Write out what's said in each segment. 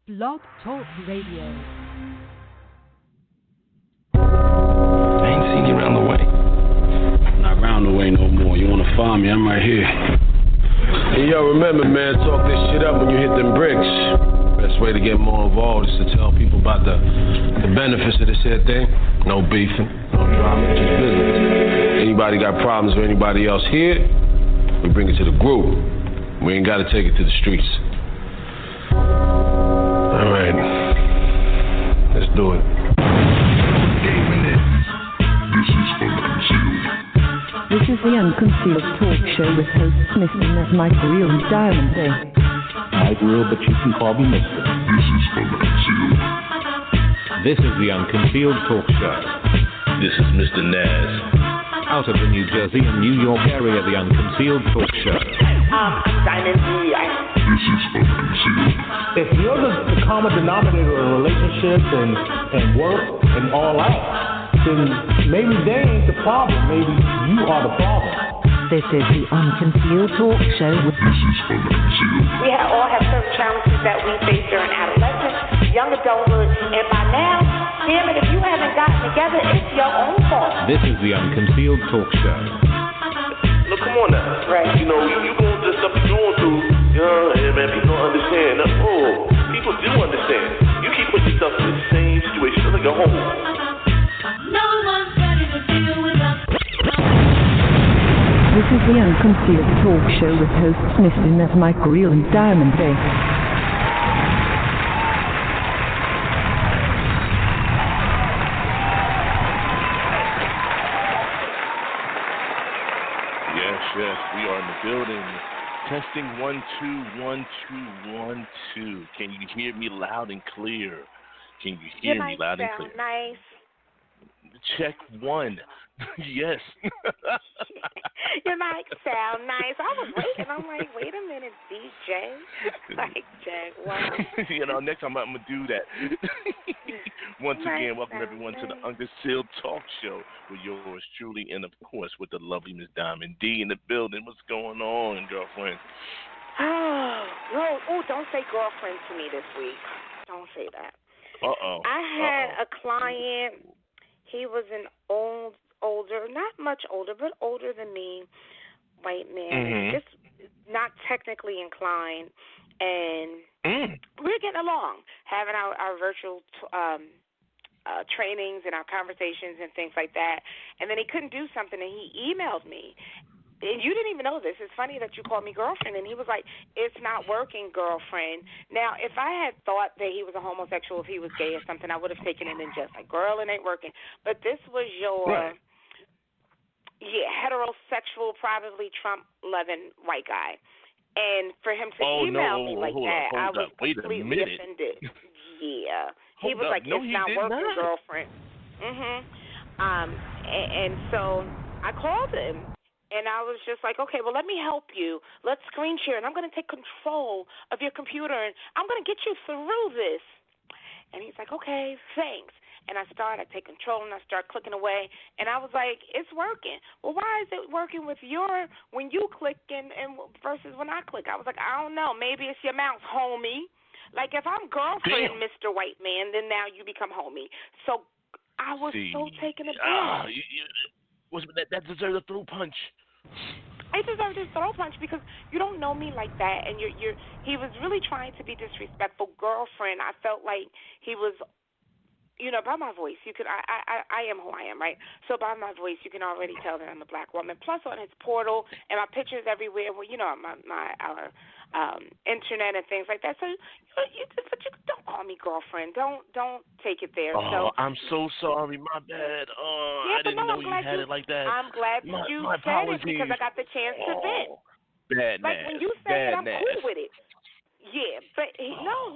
Blog Talk Radio. I ain't seen you around the way. Not round the way no more. You wanna find me? I'm right here. Hey, yo, remember, man, talk this shit up when you hit them bricks. Best way to get more involved is to tell people about the benefits of this here thing. No beefing, no drama, just business. Anybody got problems with anybody else here, we bring it to the group. We ain't gotta take it to the streets. All right, let's do it. This is the Unconcealed Talk Show with hosts Mr. and Ms. Mike Real and Diamond Day. Mike Real, but you can call me Mr. This is the Unconcealed Talk Show. This is Mr. Naz. Out of the New Jersey and New York area, the Unconcealed Talk Show. I'm Diamond D. This is Unconcealed. If you're the common denominator in relationships and work and all out, then maybe they ain't the problem. Maybe you are the problem. This is the Unconcealed Talk Show with This is Unconcealed. We all have certain challenges that we face during adolescence, young adulthood, and by now, damn it, if you haven't gotten together, it's your own fault. This is the Unconcealed Talk Show. Look, come on now. Right. You know, you going through the stuff you're going through. Yeah, man, people don't understand. Oh, people do understand. You keep putting yourself in the same situation. It's like a hole. No one's ready to deal with us. This is the Unconcealed Talk Show with hosts Mr. and Ms. Mike Real and Diamond Day. Yes, we are in the building. Testing 1 2 1 2 1 2. Can you hear me loud and clear? Can you hear me loud and clear? Nice. Check 1. Yes. Your mic sound nice. I was waiting. I'm like, wait a minute, DJ. Like, Jack, wow. Next time I'm going to do that. Once again, welcome everyone to the Unconcealed Talk Show with yours truly and, of course, with the lovely Miss Diamond D in the building. What's going on, girlfriend? Oh, don't say girlfriend to me this week. Don't say that. I had a client. He was an older, not much older, but older than me, white man, just not technically inclined, and we're getting along, having our virtual trainings and our conversations and things like that, and then he couldn't do something, and he emailed me. And you didn't even know this. It's funny that you called me girlfriend. And he was like, it's not working, girlfriend. Now, if I had thought that he was a homosexual, if he was gay or something, I would have taken it in just like, girl, it ain't working. But this was your, heterosexual, probably Trump-loving white guy. And for him to email me like that, I was completely offended. Yeah. He was like, it's not working, girlfriend. And so I called him. And I was just like, okay, well, let me help you. Let's screen share, and I'm going to take control of your computer, and I'm going to get you through this. And he's like, okay, thanks. And I take control, and I start clicking away. And I was like, it's working. Well, why is it working with when you click and versus when I click? I was like, I don't know. Maybe it's your mouse, homie. Like, if I'm girlfriend, Mr. White Man, then now you become homie. So I was so taken aback. That deserves a throw punch. I deserved his throw punch because you don't know me like that, and he was really trying to be disrespectful. Girlfriend, I felt like he was, by my voice, I am who I am, right? So by my voice, you can already tell that I'm a black woman. Plus on his portal and my pictures everywhere, our internet and things like that. So, but you don't call me girlfriend. Don't take it there. I'm so sorry. My bad. I didn't know you had it like that. I'm glad you said it because I got the chance to vent. Bad like when you say it, I'm cool with it. Yeah, but no.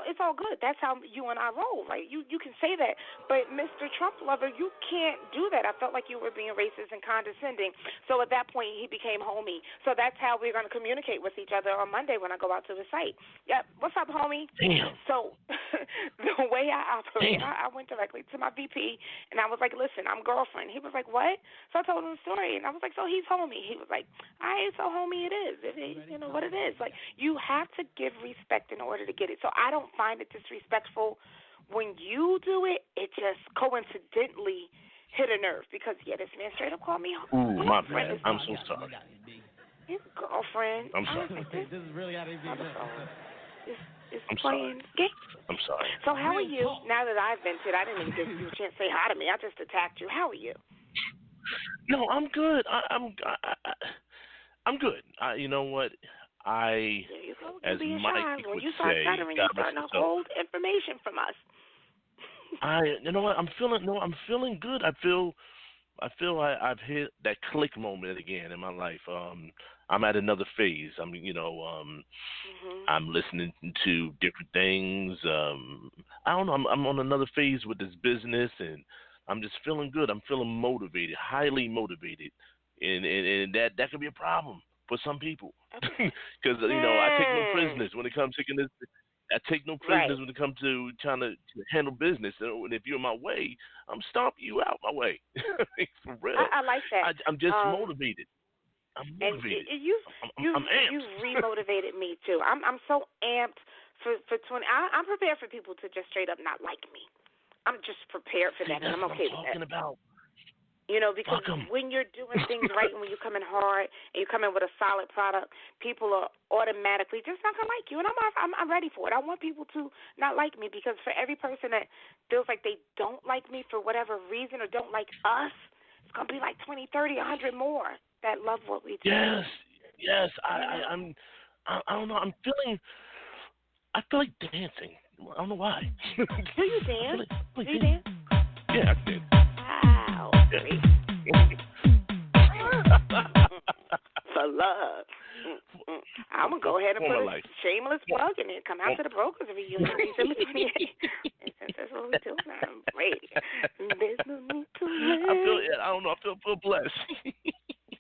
It's all good. That's how you and I roll, right? You can say that, but Mr. Trump lover, you can't do that. I felt like you were being racist and condescending. So at that point, he became homie. So that's how we're going to communicate with each other on Monday when I go out to the site. Yep, what's up, homie? Damn. So the way I operate, I went directly to my VP, and I was like, listen, I'm girlfriend. He was like, what? So I told him the story, and I was like, so he's homie. He was like, all right, so homie it is. You know what it is. Like, you have have to give respect in order to get it. So I don't find it disrespectful when you do it. It just coincidentally hit a nerve because, this man straight up called me. Ooh, my bad. I'm so sorry. His girlfriend. I'm sorry. This is really how they do It's I'm playing sorry. games. I'm sorry. So how are you? Now that I've vented, I didn't even give you a chance to say hi to me. I just attacked you. How are you? No, I'm good. I'm good. You know what? There you go. As being Mike shy. When would you start say, stuttering, you're starting to hold information from us. You know what? I'm feeling good. I feel I've hit that click moment again in my life. I'm at another phase. I'm listening to different things. I don't know. I'm on another phase with this business, and I'm just feeling good. I'm feeling motivated, highly motivated, and that could be a problem for some people because I take no prisoners when it comes to this. I take no prisoners when it comes to trying to handle business. And if you're in my way, I'm stomping you out my way. For real. I like that. I'm just motivated. I'm motivated. And I'm amped. You remotivated me too. I'm so amped for 20. I'm prepared for people to just straight up not like me. I'm just prepared for that, and I'm okay with that. About. Because when you're doing things right and when you're coming hard and you're coming with a solid product, people are automatically just not going to like you. And I'm ready for it. I want people to not like me because for every person that feels like they don't like me for whatever reason or don't like us, it's going to be like 20, 30, 100 more that love what we do. Yes. I don't know. I feel like dancing. I don't know why. Do you dance? Do you dance? Yeah, I did. Wow. Great. For love. I'm going to go ahead and put a shameless plug in it. Come out to the Brokers reunion December 28th. Since that's what we do now, I'm ready. There's no need to wait. I don't know. I feel blessed.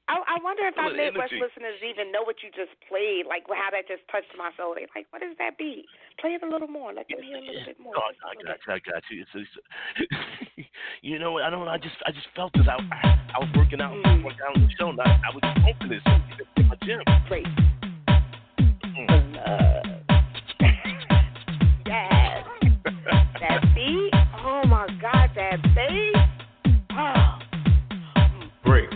I wonder if our Midwest listeners even know what you just played, like how that just touched my soul. They're like, what is that beat? Play it a little more. Let them hear a little bit more. I got you. You know what? I don't know. I just felt this. I was working out on the show. And I was open this in my gym. Great. Yes. That beat. Oh my God, that bass. Oh. Break.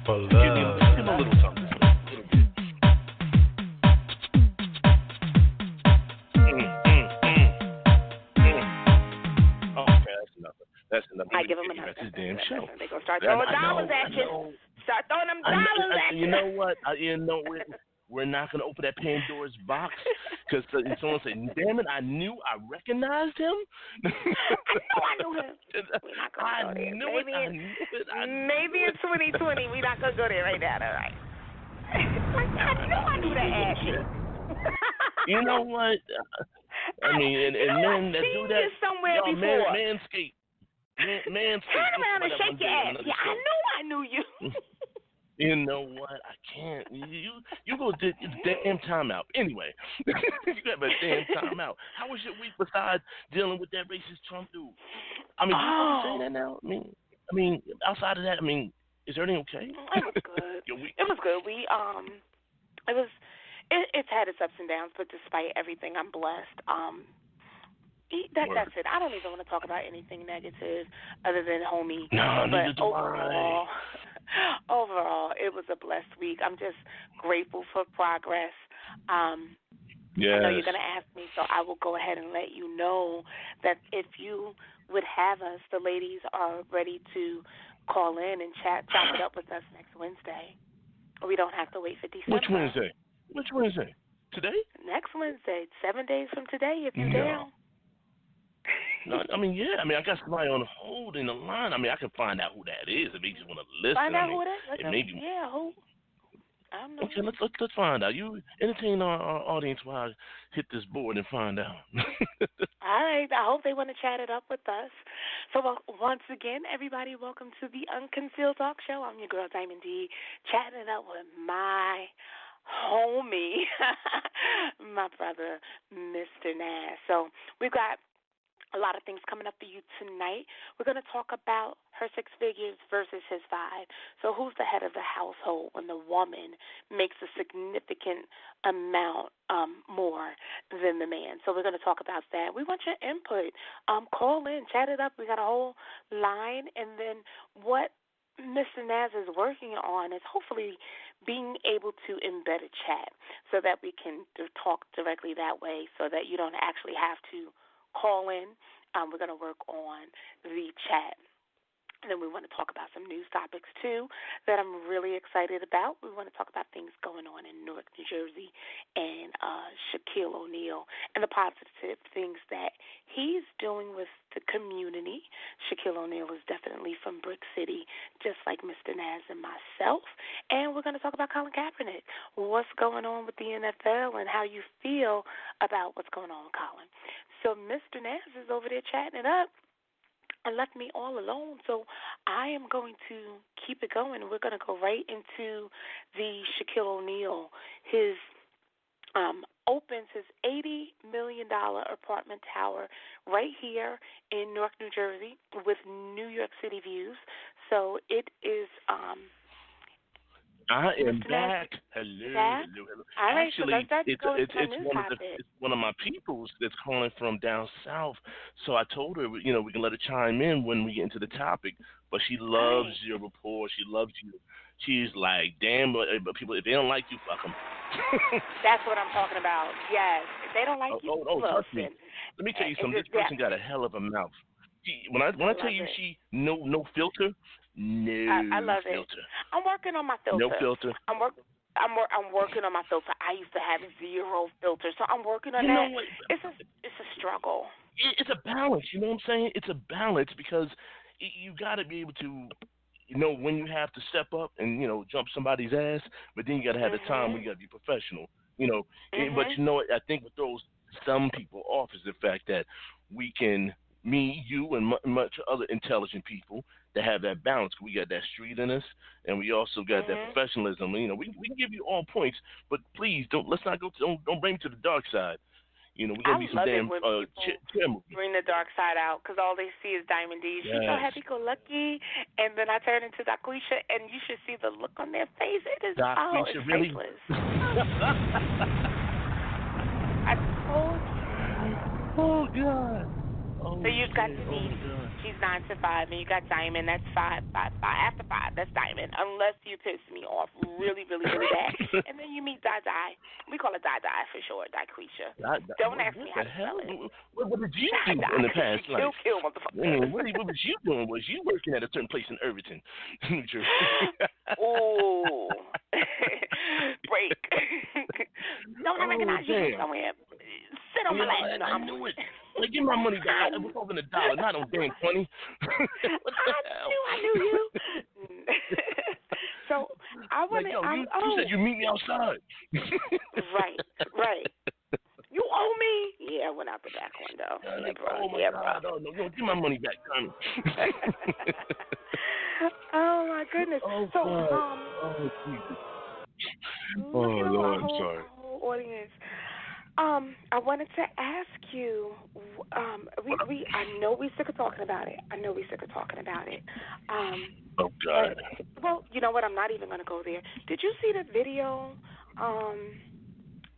For love. Give him a little something. That's enough. I give him enough. That's his damn show. They're going to start throwing dollars at you. Start throwing them dollars at you. You know what? We're not going to open that Pandora's box because someone said, damn it, I recognized him. I knew him. We're not going to go there. Maybe in 2020, we're not going to go there right now, all right? I knew that ass shit. You know what? I mean, and men that do that, somewhere before. Manscaped. Manscaped. Turn around and shake your ass. Yeah, I knew you. You know what? I can't. You go to damn timeout. Anyway, you have a damn timeout. How was your week besides dealing with that racist Trump dude? I mean, you saying that now? I mean, outside of that, is everything okay? It was good. It was good. It's had its ups and downs, but despite everything, I'm blessed. That's it. I don't even want to talk about anything negative other than homie. No, but neither do I. Overall, it was a blessed week. I'm just grateful for progress. Yes. I know you're going to ask me, so I will go ahead and let you know that if you would have us, the ladies are ready to call in and chop it up with us next Wednesday. We don't have to wait for December. Which Wednesday? Today? Next Wednesday, 7 days from today, if you're down. No, I got somebody on hold in the line. I can find out who that is if they just want to listen. Find out who it is? Who? I don't know. Okay, let's find out. You entertain our audience while I hit this board and find out. All right. I hope they want to chat it up with us. So once again, everybody, welcome to the Unconcealed Talk Show. I'm your girl, Diamond D, chatting it up with my homie, my brother, Mr. Nash. So we've got A lot of things coming up for you tonight. We're going to talk about her 6 figures versus his 5. So who's the head of the household when the woman makes a significant amount more than the man? So we're going to talk about that. We want your input. Call in, chat it up. We got a whole line. And then what Mr. Naz is working on is hopefully being able to embed a chat so that we can talk directly that way so that you don't actually have to call in. We're going to work on the chat. And then we want to talk about some news topics, too, that I'm really excited about. We want to talk about things going on in Newark, New Jersey, and Shaquille O'Neal and the positive things that he's doing with the community. Shaquille O'Neal is definitely from Brick City, just like Mr. Naz and myself. And we're going to talk about Colin Kaepernick, what's going on with the NFL and how you feel about what's going on with Colin. So Mr. Naz is over there chatting it up and left me all alone. So I am going to keep it going. We're going to go right into the Shaquille O'Neal. His opens his $80 million apartment tower right here in Newark, New Jersey with New York City views. So it is I am back. Hello. All right, Actually, so it's one of my peoples that's calling from down south. So I told her, we can let her chime in when we get into the topic. But she loves your rapport. She loves you. She's like, damn, but people, if they don't like you, fuck them. That's what I'm talking about. Yes. If they don't like you, trust me. Let me tell you something. This person got a hell of a mouth. When I tell you she no filter, I love filter. It. I'm working on my filter. No filter. I'm working on my filter. I used to have 0 filter, so I'm working on that. It's a struggle. It's a balance. You know what I'm saying? It's a balance because you got to be able to when you have to step up and jump somebody's ass, but then you got to have the time when you got to be professional. But I think what throws some people off is the fact that we can. Me, you, and much other intelligent people that have that balance. We got that street in us, and we also got that professionalism. We can give you all points, but please don't bring me to the dark side. We're gonna be some damn bring the dark side out because all they see is Diamond D. She's so happy-go-lucky, and then I turn into Daquisha, and you should see the look on their face. It is Daquisha, really? faceless. I told you. Oh God. So you've got Denise, she's 9 to 5, and you got Diamond, that's 5. After 5, that's Diamond, unless you piss me off really, really, really bad. And then you meet Di. We call it Di for short, Daquisha. Don't ask me how to spell it. What did you do in the past life? Kill motherfucker. What was you doing? Was you working at a certain place in Irvington, New Jersey? Ooh. Break. Don't recognize you somewhere. Sit on my lap. I knew it. Like, give my money back. I was hoping $1, not on damn 20. I knew you. So I want to. You said you meet me outside. Right. You owe me? Yeah, I went out the back window. Yeah, bro. No, give my money back, Tommy. Oh my goodness. Jesus. Lord, I'm sorry. Audience. I wanted to ask you. I know we're sick of talking about it. Oh God. Well, you know what? I'm not even going to go there. Did you see the video?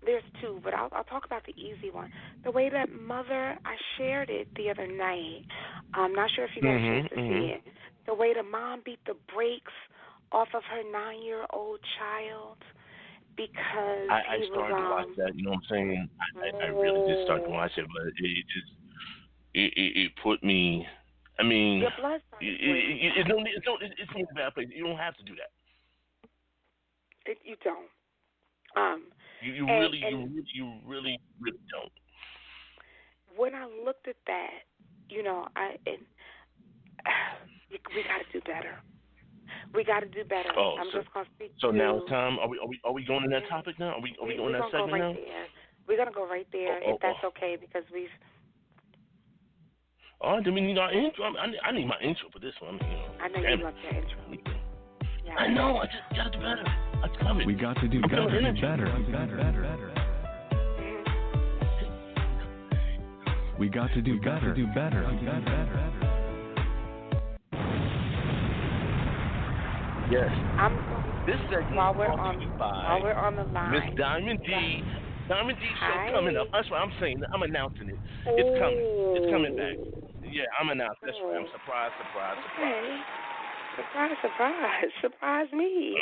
There's 2, but I'll talk about the easy one. The way that mother, I shared it the other night. I'm not sure if you got a chance to see it. The way the mom beat the brakes off of her 9-year-old child. Because I started to watch that, you know what I'm saying? I really did start to watch it, but it put me. I mean, your blood it's in a bad place. You don't have to do that. You don't. You really don't. When I looked at that, we got to do better. We got to do better. I'm just going to speak so to... now it's time. Are we going in that topic now? Are we going in that segment now? We're going to go right there if that's okay because we've... Oh, do we need our intro? I need my intro for this one. I know you love your intro. Yeah. I know. I just got to do better. I love it. We got to do better. We got to do better. Yes. This While segment we're brought on, to you by while we're on the line, Miss Diamond D. Diamond D show Hi. coming up. That's what I'm saying. I'm announcing it. It's coming. It's coming back. Yeah, I'm announcing. That's right. I'm surprised. Okay. Surprise me.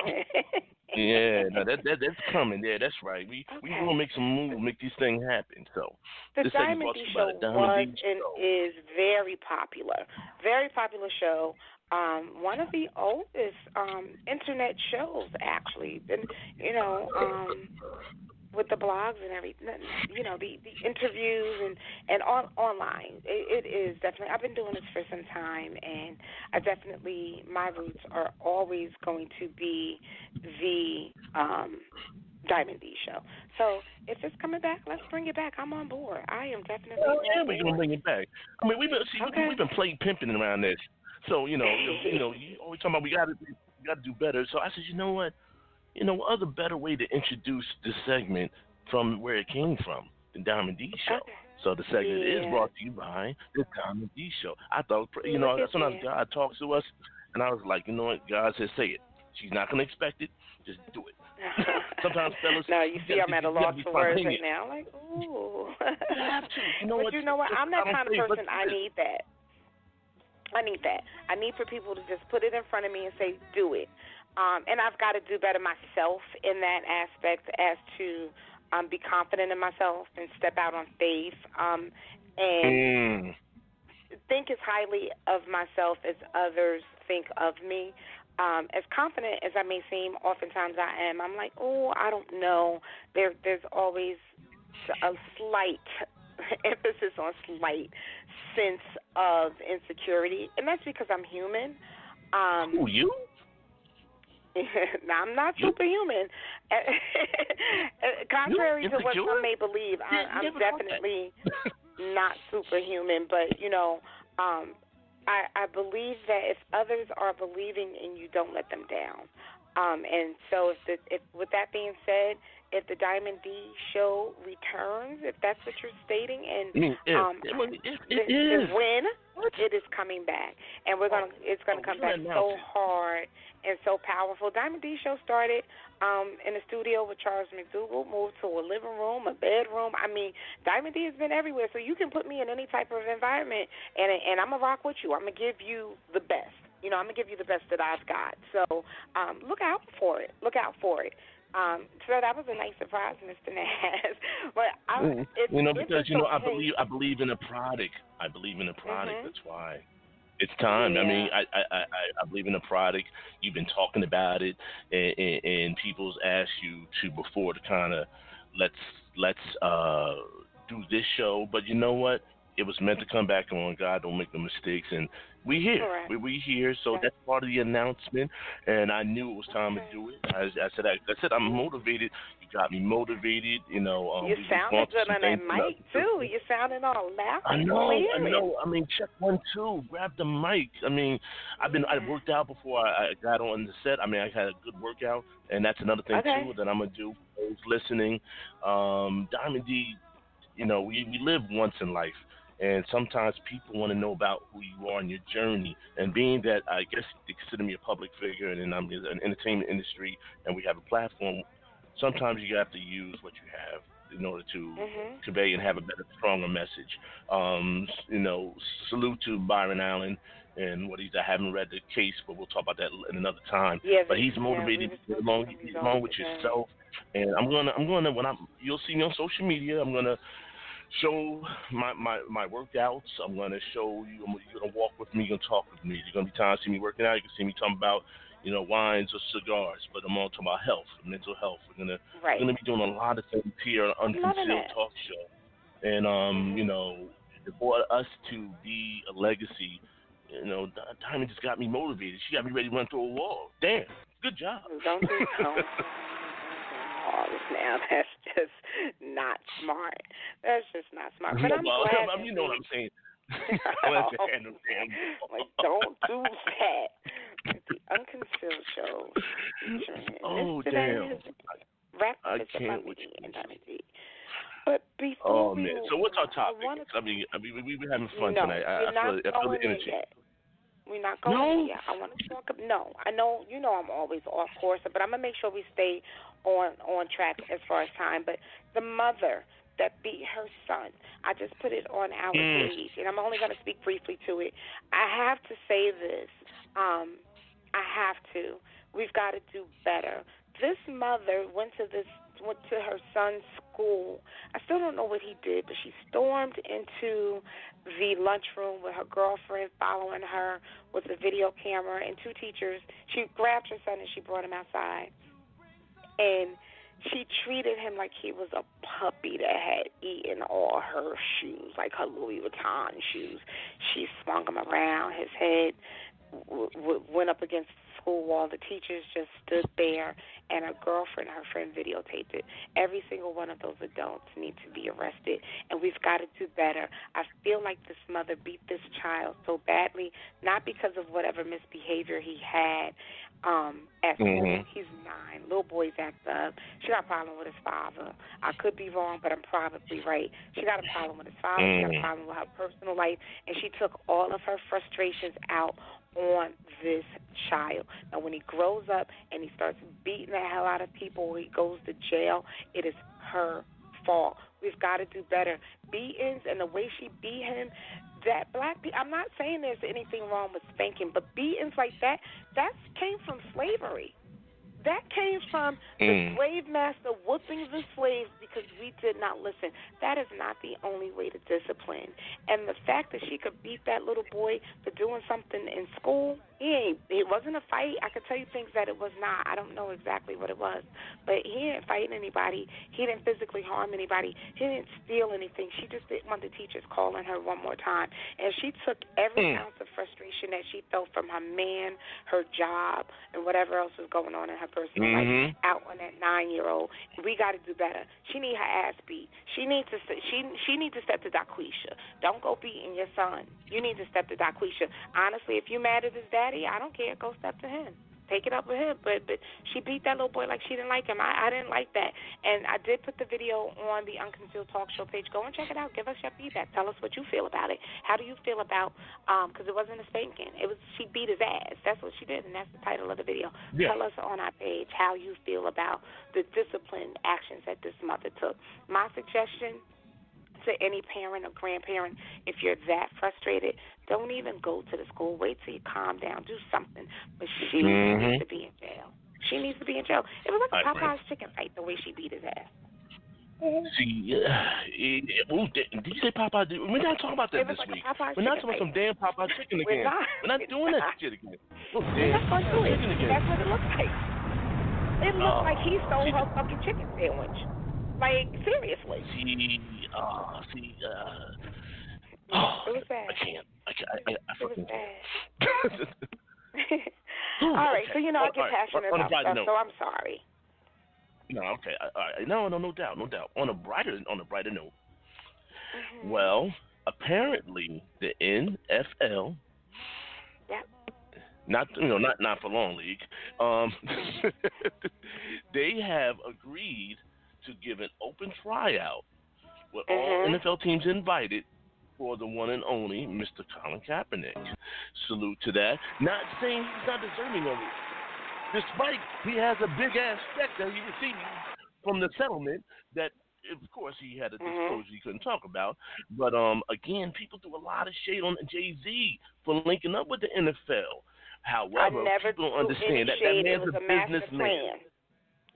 Yeah, no, that's coming. Yeah, that's right. We gonna make some moves, make these things happen. So the this Diamond segment brought D to you show by the Diamond was D and show. is very popular show. One of the oldest internet shows, actually. And with the blogs and everything, the interviews and online. It is definitely. I've been doing this for some time, and my roots are always going to be the Diamond D show. So if it's coming back, let's bring it back. I'm on board. I am definitely on board. We're gonna bring it back. I mean, we've been play pimping around this. So you always talking about we got to do better. So I said, you know what? What other better way to introduce this segment from where it came from, the Diamond D show. Okay. So the segment is brought to you by the Diamond D show. I thought, sometimes God talks to us, and I was like, you know what? God says, say it. She's not gonna expect it. Just do it. Sometimes, fellas. No, you see, I'm at a loss for words right now. Like, ooh. You have to. But you know what? I'm that kind of person. I need that. I need for people to just put it in front of me and say, do it. And I've got to do better myself in that aspect as to be confident in myself and step out on faith and think as highly of myself as others think of me. As confident as I may seem, oftentimes I am. I'm like, I don't know. There's always a slight emphasis on slight sense of insecurity, and that's because I'm human. Who, you? Now, I'm not superhuman. Contrary to what some may believe, I'm definitely not superhuman. But, I believe that if others are believing in you, don't let them down. And so if with that being said, if the Diamond D show returns, if that's what you're stating, and it is coming back, and it's gonna come back so hard and so powerful. Diamond D show started in the studio with Charles McDougall, moved to a living room, a bedroom. I mean, Diamond D has been everywhere, so you can put me in any type of environment, and I'm gonna rock with you. I'm gonna give you the best. I'm gonna give you the best that I've got. So look out for it. So that was a nice surprise, Mr. Nash. But because I believe in a product. That's why it's time. Yeah. I mean, I believe in a product. You've been talking about it, and people's asked you before to kind of let's do this show. But you know what? It was meant to come back on. God don't make no mistakes, and we here. We here, so that's part of the announcement. And I knew it was time to do it. I said I'm motivated. You got me motivated. You sounded good on that mic too. You sounded all loud. I know. I mean, check 1, 2. Grab the mic. I mean, I worked out before I got on the set. I mean, I had a good workout, and that's another thing too that I'm gonna do. Those listening, Diamond D. We live once in life. And sometimes people want to know about who you are in your journey. And being that I guess they consider me a public figure and I'm in the entertainment industry and we have a platform, sometimes you have to use what you have in order to convey and have a better, stronger message. Salute to Byron Allen and what I haven't read the case, but we'll talk about that in another time. Yeah, but he's motivated along with yourself. And you'll see me on social media. I'm gonna show my workouts. I'm going to show you. You're going to walk with me. You're going to talk with me. You're going to be times see me working out. You can see me talking about, wines or cigars. But I'm also talking about health, mental health. We're going to be doing a lot of things here on Unconcealed Talk Show. And, for us to be a legacy, Diamond just got me motivated. She got me ready to run through a wall. Damn. Good job. Don't do now. That's just not smart. But I'm glad. You know what I'm saying. Like, don't do that. The Unconcealed show. Oh, damn. Rap I can't with you. But before Oh man. So what's our topic? I mean, we've been having fun no, tonight. we're not I feel the going there energy. yet. We're not going there yet. I want to talk. No, I know. You know, I'm always off course, but I'm gonna make sure we stay on track as far as time. But the mother that beat her son, I just put it on our page, and I'm only gonna speak briefly to it. I have to say this. I have to. We've got to do better. This mother went to her son's school. I still don't know what he did, but she stormed into the lunchroom with her girlfriend following her with a video camera and two teachers. She grabbed her son and she brought him outside. And she treated him like he was a puppy that had eaten all her shoes, like her Louis Vuitton shoes. She swung him around. His head went up against the school wall. The teachers just stood there, and her girlfriend, her friend, videotaped it. Every single one of those adults need to be arrested, and we've got to do better. I feel like this mother beat this child so badly, not because of whatever misbehavior he had at school. He's 9. Little boys act up. She got a problem with his father. I could be wrong, but I'm probably right. She got a problem with his father. She got a problem with her personal life, and she took all of her frustrations out on this child. Now, when he grows up and he starts beating the hell out of people or he goes to jail, it is her fault. We've got to do better. Beatings and the way she beat him, that black people, I'm not saying there's anything wrong with spanking, but beatings like that came from slavery. That came from the slave master whooping the slaves because we did not listen. That is not the only way to discipline. And the fact that she could beat that little boy for doing something in school, it wasn't a fight. I could tell you things that it was not. I don't know exactly what it was. But he didn't fight anybody. He didn't physically harm anybody. He didn't steal anything. She just didn't want the teachers calling her one more time. And she took every ounce of frustration that she felt from her man, her job, and whatever else was going on in her personal life out on that 9-year-old. We got to do better. She need her ass beat. She needs to step to Daquisha. Don't go beating your son. You need to step to Daquisha. Honestly, if you mad at his daddy, I don't care. Go step to him. Take it up with him. But she beat that little boy like she didn't like him. I didn't like that. And I did put the video on the Unconcealed Talk Show page. Go and check it out. Give us your feedback. Tell us what you feel about it. How do you feel about, because it wasn't a spanking. She beat his ass. That's what she did, and that's the title of the video. Yeah. Tell us on our page how you feel about the disciplined actions that this mother took. My suggestion to any parent or grandparent, if you're that frustrated, don't even go to the school. Wait till you calm down. Do something. But she needs to be in jail. She needs to be in jail. It was like a Popeye's chicken fight the way she beat his ass. See, did you say Popeye? We're not talking about that this week. We're not talking about some damn Popeye chicken again. We're not doing that shit again. We're not going to do it. That's what it looks like. It looks like he stole her fucking chicken sandwich. Like, seriously. It was bad. I can't. I fucking can't. All right, so I get passionate about stuff, so I'm sorry. No, okay. All right. No doubt. On a brighter note, well, apparently the NFL, not for long league, they have agreed to give an open tryout with all NFL teams invited for the one and only Mr. Colin Kaepernick. Salute to that. Not saying he's not deserving of it. Despite he has a big-ass check that he received from the settlement that, of course, he had a disclosure he couldn't talk about. But, again, people threw a lot of shade on Jay-Z for linking up with the NFL. However, people don't understand that man's a businessman.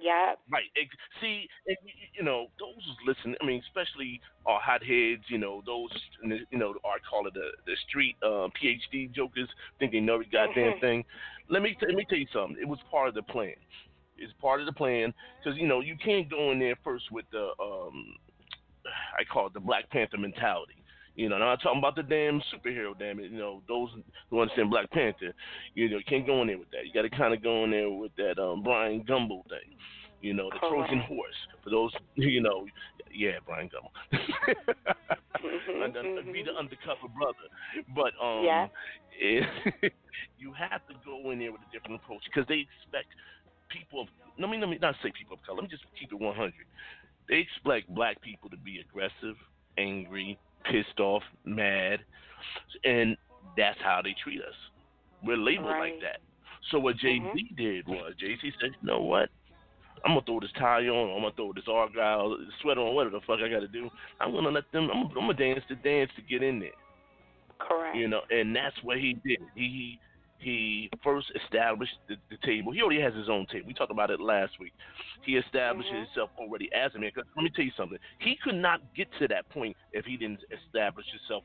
Yeah. Right. See, those who's listening, I mean, especially our hotheads, those, I call it the street PhD jokers, think they know every goddamn thing. Let me tell you something. It was part of the plan. It's part of the plan because, you can't go in there first with the, I call it the Black Panther mentality. I'm not talking about the damn superhero, damn it. Those who understand Black Panther, you can't go in there with that. You got to kind of go in there with that Brian Gumble thing, the Trojan horse. For those, Brian Gumble. Be the undercover brother. But you have to go in there with a different approach because they expect people of, let me not say people of color. Let me just keep it 100. They expect black people to be aggressive, angry, pissed off, mad, and that's how they treat us. We're labeled like that. So what Jay-Z did was, Jay-Z said, you know what? I'm going to throw this tie on, I'm going to throw this Argyle sweater on, whatever the fuck I got to do. I'm going to let them, I'm going to dance the dance to get in there. Correct. You know, and that's what he did. He first established the table. He already has his own table. We talked about it last week. He established himself already as a man. 'Cause let me tell you something. He could not get to that point if he didn't establish himself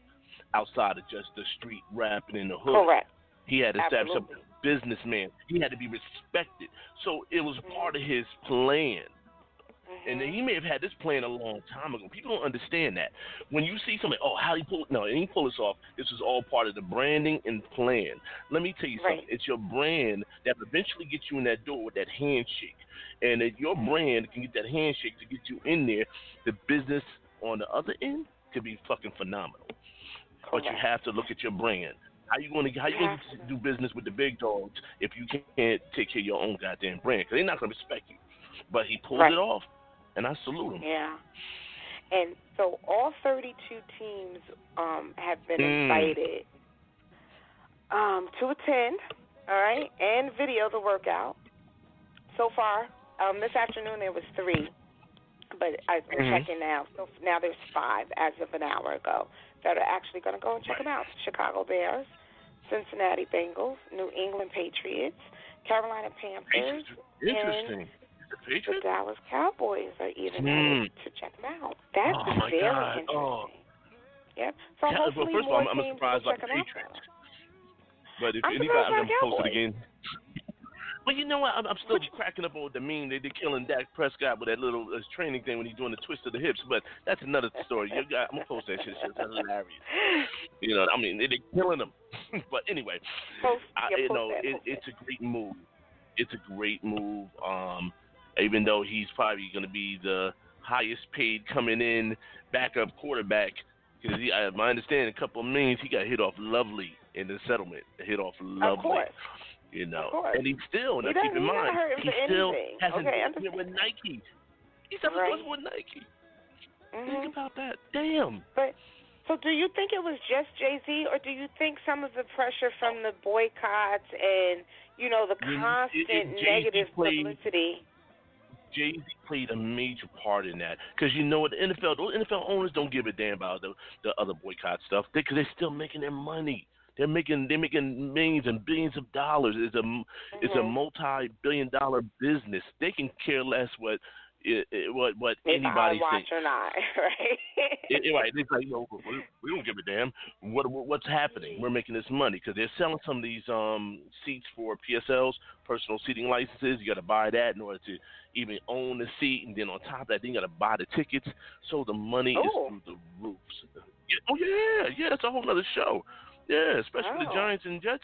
outside of just the street rapping in the hood. Correct. He had to establish a businessman. He had to be respected. So it was part of his plan. And then he may have had this plan a long time ago. People don't understand that. When you see somebody, oh, how he pull it? No, he didn't pull this off. This was all part of the branding and plan. Let me tell you something. It's your brand that eventually gets you in that door with that handshake. And if your brand can get that handshake to get you in there, the business on the other end could be fucking phenomenal. But you have to look at your brand. How you going to do business with the big dogs if you can't take care of your own goddamn brand? Because they're not going to respect you. But he pulled it off, and I salute him. Yeah. And so all 32 teams have been invited to attend, all right, and video the workout. So far, this afternoon there was 3, but I'm checking now. So now there's 5 as of an hour ago that are actually going to go and check them out. Chicago Bears, Cincinnati Bengals, New England Patriots, Carolina Panthers, and the Dallas Cowboys are even added to check them out. That's very interesting. Yep. So hopefully first of all, I'm teams surprised will by check the them Patriots. out. But if I'm anybody, I'm surprised by posted Cowboys. again. Well, you know what? I'm still cracking up over the meme. They're killing Dak Prescott with that little training thing when he's doing the twist of the hips. But that's another story. I'm going to post that shit. It's hilarious. You know, I mean, they're killing him. But anyway, it's a great move. It's a great move. Even though he's probably going to be the highest paid coming in backup quarterback. Because my understanding, a couple of millions, he got hit off lovely in the settlement. Hit off lovely. Of course. You know, course. and he's still, now keep in mind, he still hasn't been with Nike. He's never been with Nike. Think about that. Damn. But so do you think it was just Jay-Z, or do you think some of the pressure from the boycotts and, you know, the constant negative publicity? Jay-Z played a major part in that. Because you know what, those NFL owners don't give a damn about the other boycott stuff. Because they're still making their money. They're making millions and billions of dollars. It's a multi-billion-dollar business. They can care less what anybody thinks. Watch or not, right? Right. It's like, we don't give a damn. What's happening? We're making this money because they're selling some of these seats for PSLs, personal seating licenses. You got to buy that in order to even own the seat, and then on top of that, then you got to buy the tickets. So the money is through the roofs. Yeah. That's a whole other show. Yeah, especially the Giants and Jets.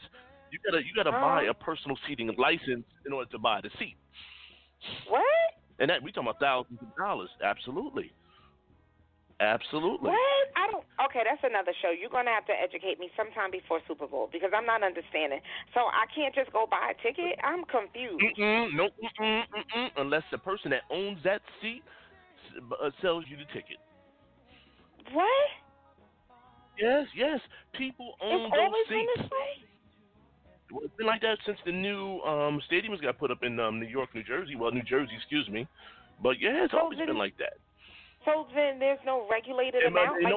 You gotta buy a personal seating license in order to buy the seat. What? And that we talking about thousands of dollars. Absolutely. What? Okay, that's another show. You're gonna have to educate me sometime before Super Bowl because I'm not understanding. So I can't just go buy a ticket. I'm confused. Unless the person that owns that seat sells you the ticket. What? Yes. People own those seats. Been this way? It's been like that since the new stadiums got put up in New York, New Jersey. Well, New Jersey, excuse me. But yeah, it's always been like that. So then there's no regulated amount? And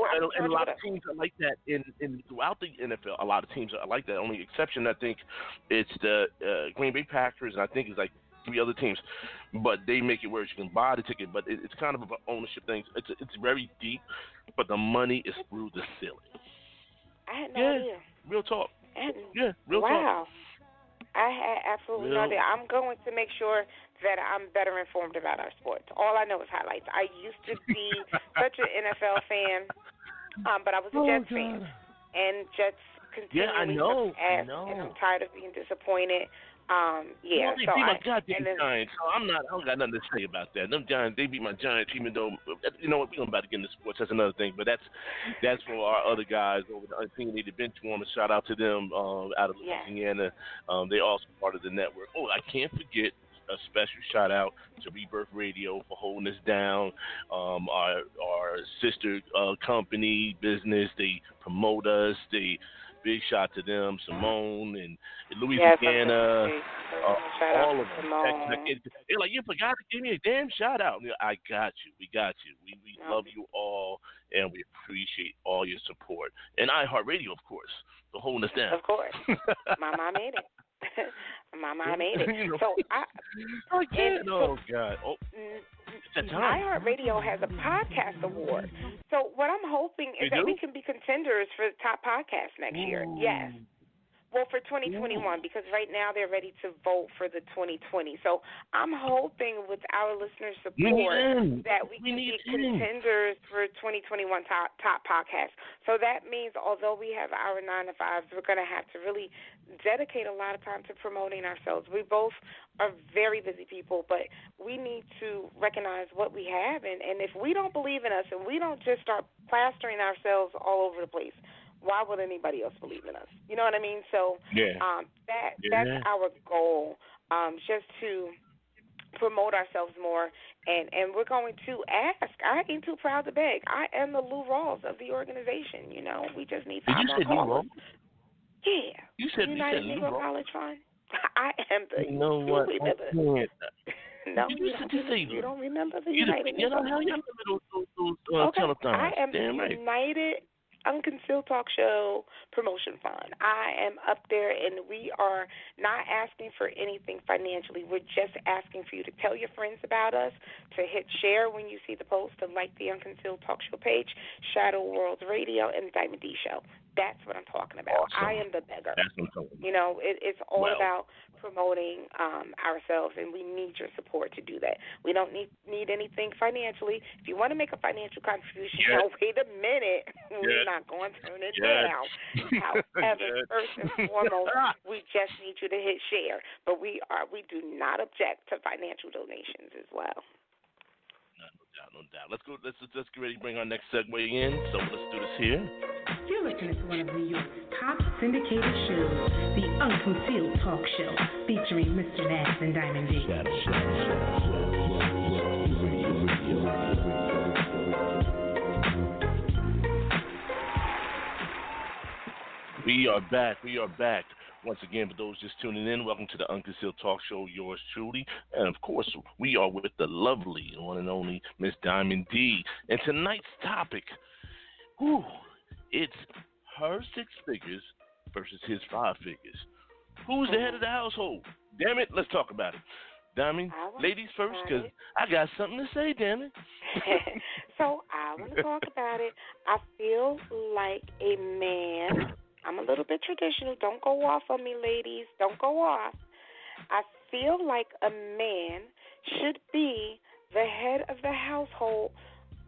a lot of teams are like that throughout the NFL. A lot of teams are like that. Only exception, I think, it's the Green Bay Packers, and I think it's like 3 other teams. But they make it where you can buy the ticket. But it's kind of an ownership thing. It's very deep, but the money is through the ceiling. I had no idea. Real talk. Real talk. Wow. I had absolutely no idea. I'm going to make sure that I'm better informed about our sports. All I know is highlights. I used to be such an NFL fan, but I was a Jets fan. And Jets continually took ass, and I'm tired of being disappointed. They beat my goddamn Giants. So I don't got nothing to say about that. Them Giants, they beat my Giants, even though, you know what, we're about to get into sports. That's another thing. But that's for our other guys over the Unopinionated Bench Warm. A shout out to them out of Louisiana. They're also part of the network. Oh, I can't forget a special shout out to Rebirth Radio for holding us down. Our sister company business, they promote us. They big shout to them, Simone and Louisiana, all of them. They're like, you forgot to give me a damn shout out. I got you. We got you. We love you all, and we appreciate all your support. And iHeartRadio, of course, for holding us down. Of course. Mama made it. Mama made it. So oh God. iHeartRadio has a podcast award. So what I'm hoping is that we can be contenders for the top podcast next year. Yes. Well, for 2021, because right now they're ready to vote for the 2020. So I'm hoping with our listeners' support that we can be contenders for 2021 top podcast. So that means although we have our 9 to 5s, we're going to have to really dedicate a lot of time to promoting ourselves. We both are very busy people, but we need to recognize what we have. And if we don't believe in us and we don't just start plastering ourselves all over the place, why would anybody else believe in us? You know what I mean? So that's our goal, just to promote ourselves more. And we're going to ask. I ain't too proud to beg. I am the Lou Rawls of the organization. You know, we just need 5 more callers. Yeah. You said United Lou Negro Rawls? College Fund. I am the. You know what? No, you don't remember the United Negro College Fund. Those telethons. I am Damn right. United Unconcealed Talk Show Promotion Fund. I am up there, and we are not asking for anything financially. We're just asking for you to tell your friends about us, to hit share when you see the post, to like the Unconcealed Talk Show page, Shadow World Radio, and the Diamond D Show. That's what I'm talking about. Awesome. I am the beggar. That's what I'm talking about. You know, it's all about promoting ourselves, and we need your support to do that. We don't need anything financially. If you want to make a financial contribution, now wait a minute. We're not going to turn it down. However, first and foremost, we just need you to hit share. But we do not object to financial donations as well. No doubt. Let's get ready to bring our next segue in. So let's do this here. You're listening to one of New York's top syndicated shows, the Unconcealed Talk Show, featuring Mr. Nass and Diamond D. We are back. Once again, for those just tuning in, welcome to the Unconcealed Talk Show, yours truly. And, of course, we are with the lovely, one and only Miss Diamond D. And tonight's topic, it's her 6 figures versus his 5 figures. Who's the head of the household? Damn it, let's talk about it. Diamond, ladies first, because I got something to say, damn it. So I want to talk about it. I feel like a man. I'm a little bit traditional. Don't go off on me, ladies. Don't go off. I feel like a man should be the head of the household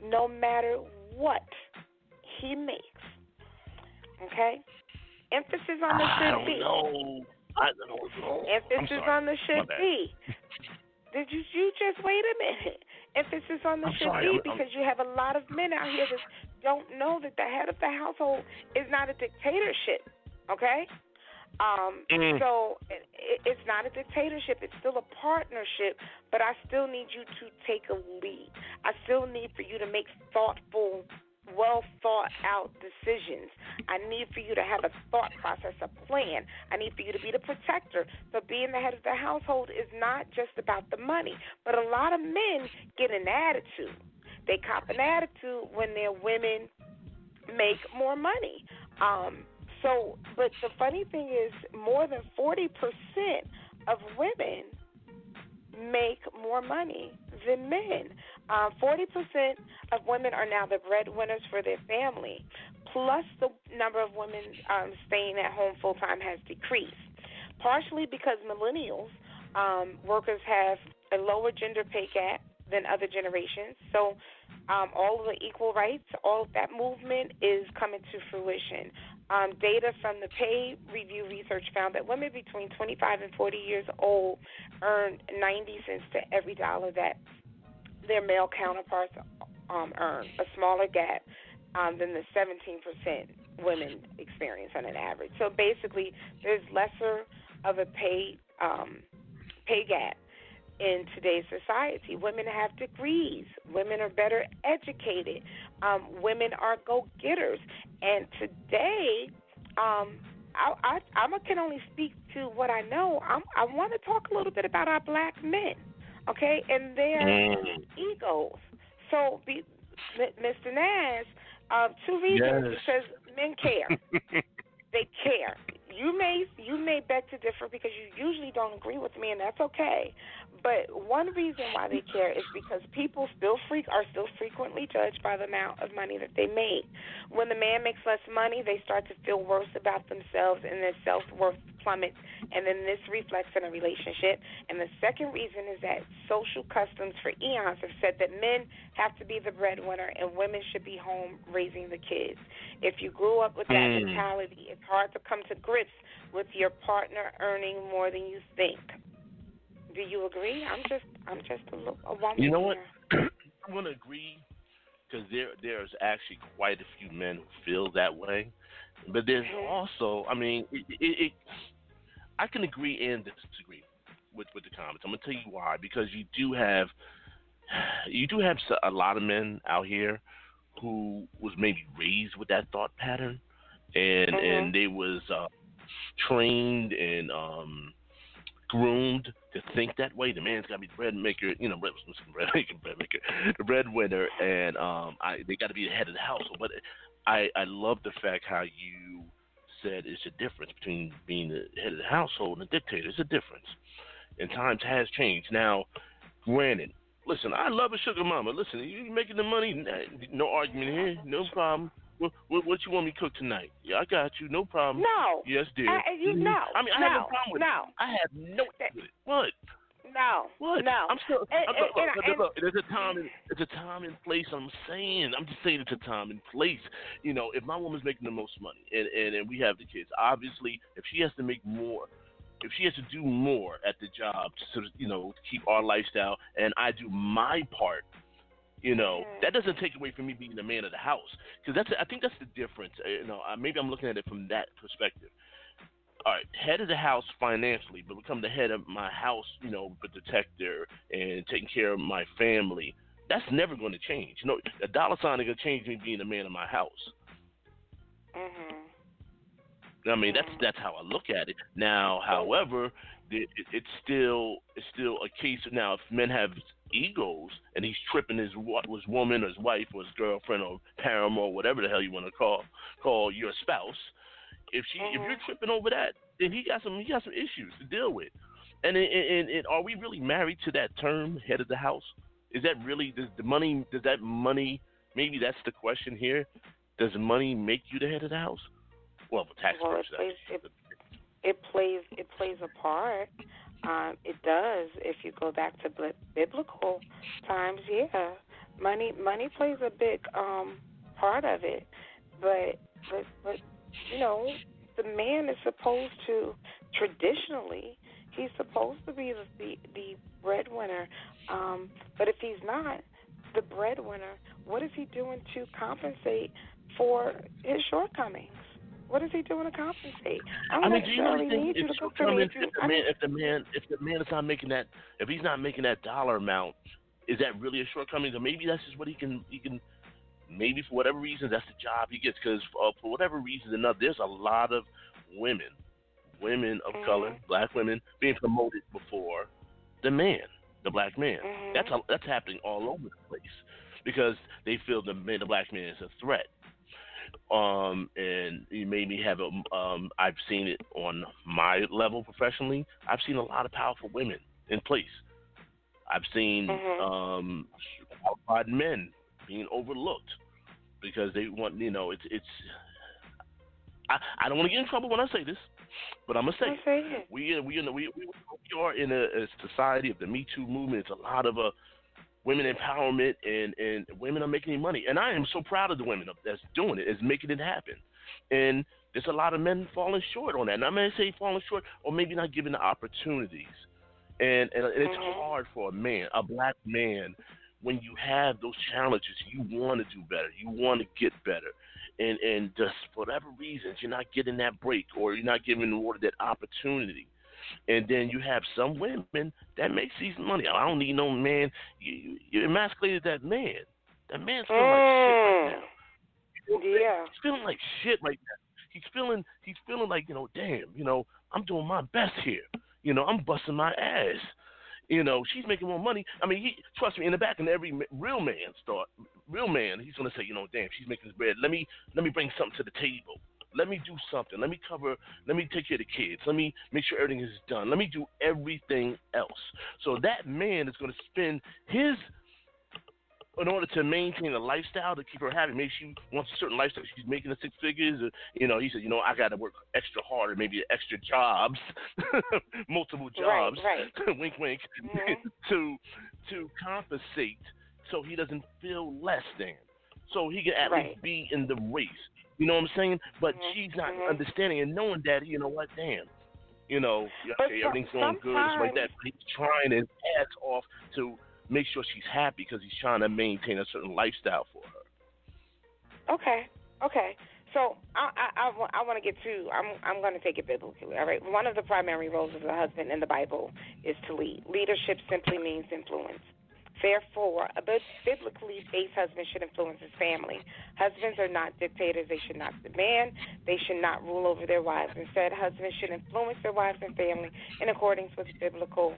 no matter what he makes. Okay? Emphasis on the should be. I don't know. Emphasis on the should be. Did you just wait a minute? Emphasis on the should be, because you have a lot of men out here that don't know that the head of the household is not a dictatorship, okay? So it's not a dictatorship. It's still a partnership, but I still need you to take a lead. I still need for you to make thoughtful, well-thought-out decisions. I need for you to have a thought process, a plan. I need for you to be the protector. So being the head of the household is not just about the money, but a lot of men get an attitude. They cop an attitude when their women make more money. But the funny thing is, more than 40% of women make more money than men. 40% of women are now the breadwinners for their family, plus the number of women staying at home full-time has decreased, partially because millennials, workers have a lower gender pay gap than other generations. So all of the equal rights, all of that movement is coming to fruition. Data from the pay review research found that women between 25 and 40 years old earn 90 cents to every dollar that their male counterparts earn, a smaller gap than the 17% women experience on an average. So basically, there's lesser of a pay gap in today's society. Women have degrees. Women are better educated. Women are go-getters. And today, I can only speak to what I know. I want to talk a little bit about our black men, okay, and their egos. So, Mr. Nash, 2 reasons, because men care. They care. You may beg to differ because you usually don't agree with me, and that's okay. But one reason why they care is because people are still frequently judged by the amount of money that they make. When the man makes less money, they start to feel worse about themselves, and their self-worth plummets, and then this reflects in a relationship. And the second reason is that social customs for eons have said that men have to be the breadwinner and women should be home raising the kids. If you grew up with that mentality, it's hard to come to grips with your partner earning more than you think. Do you agree? I'm just a woman. You know what? I'm going to agree because there's actually quite a few men who feel that way. But there's also, I mean, I can agree and disagree with the comments. I'm going to tell you why. Because you do have a lot of men out here who was maybe raised with that thought pattern, and they was trained and groomed to think that way. The man's got to be the bread maker, the breadwinner, and they got to be the head of the household. But I love the fact how you said it's a difference between being the head of the household and a dictator. It's a difference, and times has changed. Now, granted, listen, I love a sugar mama. Listen, you making the money, no argument here, no problem. What you want me to cook tonight? Yeah, I got you. No problem. No. Yes, dear. I mean, I have no problem with it. I have no problem with it. What? No. What? No. I'm still. Look, there's a time and place. I'm just saying it's a time and place. You know, if my woman's making the most money and we have the kids, obviously, if she has to make more, if she has to do more at the job to keep our lifestyle, and I do my part. That doesn't take away from me being the man of the house, because I think that's the difference. Maybe I'm looking at it from that perspective. All right, head of the house financially, but become the head of my house, the protector and taking care of my family. That's never going to change. A dollar sign is going to change me being the man of my house. I mean, that's how I look at it. Now, however, it's still a case of now if men have egos and he's tripping his woman or his wife or his girlfriend or paramour, whatever the hell you want to call your spouse. If you're tripping over that, then he got some issues to deal with. And are we really married to that term, head of the house? Is that really does that money? Maybe that's the question here. Does money make you the head of the house? Well, the tax it plays a part. It does. If you go back to biblical times, yeah, money plays a big part of it. But the man is supposed to traditionally. He's supposed to be the breadwinner. But if he's not the breadwinner, what is he doing to compensate for his shortcomings? What is he doing to compensate? I mean, do you really need you to cook for me? If the man is not making that, if he's not making that dollar amount, is that really a shortcoming? Or maybe that's just what he can. Maybe for whatever reason, that's the job he gets. Because for whatever reason or another, there's a lot of women of color, black women, being promoted before the black man. That's happening all over the place because they feel the black man is a threat. And you maybe have I've seen it on my level professionally. I've seen a lot of powerful women in place. I've seen qualified men being overlooked because they want, it's. I don't want to get in trouble when I say this, but I'm gonna say it. We are in a society of the Me Too movement. It's a lot of women empowerment, and women are making money. And I am so proud of the women that's doing it, is making it happen. And there's a lot of men falling short on that. And I'm going to say falling short or maybe not given the opportunities. And it's hard for a black man, when you have those challenges, you want to do better. You want to get better. And just for whatever reasons, you're not getting that break or you're not giving the water that opportunity. And then you have some women that make decent money. I don't need no man. You emasculated that man. That man's feeling like shit right now. Yeah. He's feeling like shit right now. He's feeling like, damn, I'm doing my best here. I'm busting my ass. She's making more money. I mean, trust me, in the back of every real man, he's gonna say, damn, she's making this bread. Let me bring something to the table. Let me do something. Let me take care of the kids. Let me make sure everything is done. Let me do everything else. So that man is gonna spend in order to maintain a lifestyle to keep her happy. Maybe she wants a certain lifestyle. She's making the 6 figures. He said, I got to work extra harder, maybe extra jobs, multiple jobs, right. wink, wink, to compensate so he doesn't feel less than. So he can at least be in the race. You know what I'm saying? But she's not understanding and knowing that, damn. Everything's going good, it's like that. He's trying his ass off to make sure she's happy because he's trying to maintain a certain lifestyle for her. Okay. So I want to get to. I'm going to take it biblically. All right. One of the primary roles of the husband in the Bible is to lead. Leadership simply means influence. Therefore, a biblically based husband should influence his family. Husbands are not dictators. They should not demand. They should not rule over their wives. Instead, husbands should influence their wives and family in accordance with biblical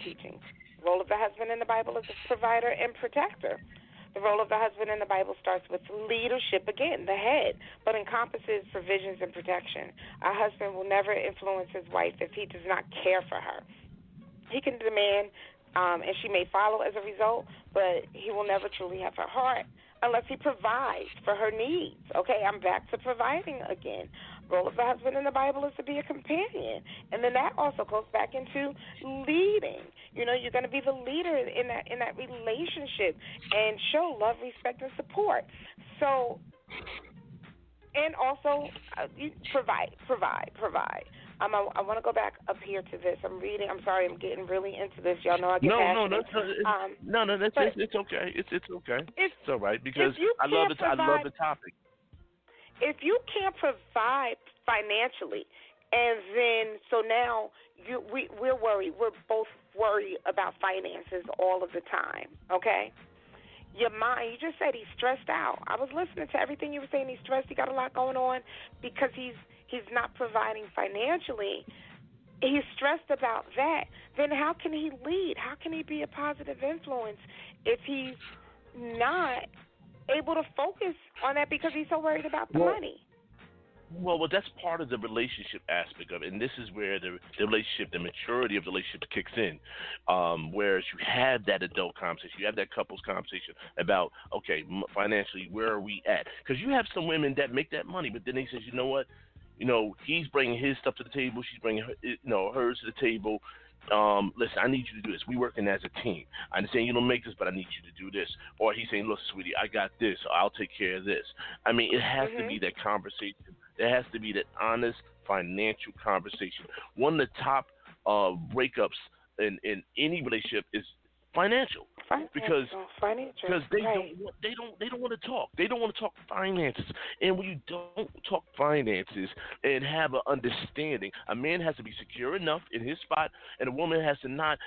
teachings. The role of the husband in the Bible is a provider and protector. The role of the husband in the Bible starts with leadership, again, the head, but encompasses provisions and protection. A husband will never influence his wife if he does not care for her. He can demand, and she may follow as a result, but he will never truly have her heart unless he provides for her needs. Okay, I'm back to providing again. The role of the husband in the Bible is to be a companion. And then that also goes back into leading. You're going to be the leader in that relationship and show love, respect, and support. So, and also you provide. I want to go back up here to this. I'm reading. I'm sorry. I'm getting really into this. Y'all know I get passionate. It's okay. It's okay. It's all right because I love the topic. If you can't provide financially, and then so now we're worried. We're both worried about finances all of the time. Okay. Your mind. You just said he's stressed out. I was listening to everything you were saying. He's stressed. He got a lot going on because he's not providing financially. He's stressed about that. Then how can he lead? How can he be a positive influence if he's not able to focus on that because he's so worried about the money? Well, that's part of the relationship aspect of it, and this is where the relationship, the maturity of the relationship kicks in, whereas you have that adult conversation, you have that couples conversation about, okay, financially, where are we at? Because you have some women that make that money, but then they say, you know what, he's bringing his stuff to the table, she's bringing her, hers to the table. Listen, I need you to do this. We working as a team. I understand you don't make this, but I need you to do this. Or he's saying, look, sweetie, I got this. So I'll take care of this. I mean, it has to be that conversation. There has to be that honest financial conversation. One of the top breakups in any relationship is financial. Because they don't want to talk. They don't want to talk finances. And when you don't talk finances and have an understanding, a man has to be secure enough in his spot, and a woman has to not,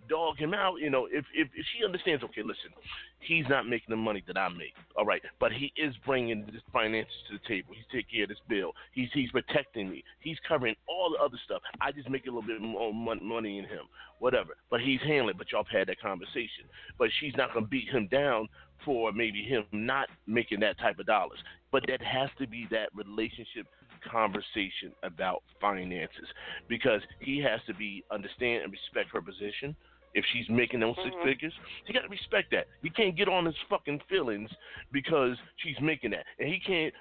dog him out. If she understands, okay, listen, he's not making the money that I make, all right, but he is bringing this finances to the table. He's taking care of this bill. He's protecting me. He's covering all the other stuff. I just make a little bit more money in him, whatever. But he's handling. But y'all have had that conversation. But she's not gonna beat him down for maybe him not making that type of dollars. But that has to be that relationship conversation about finances, because he has to understand and respect her position. If she's making those 6 figures, he got to respect that. He can't get on his fucking feelings because she's making that, and he can't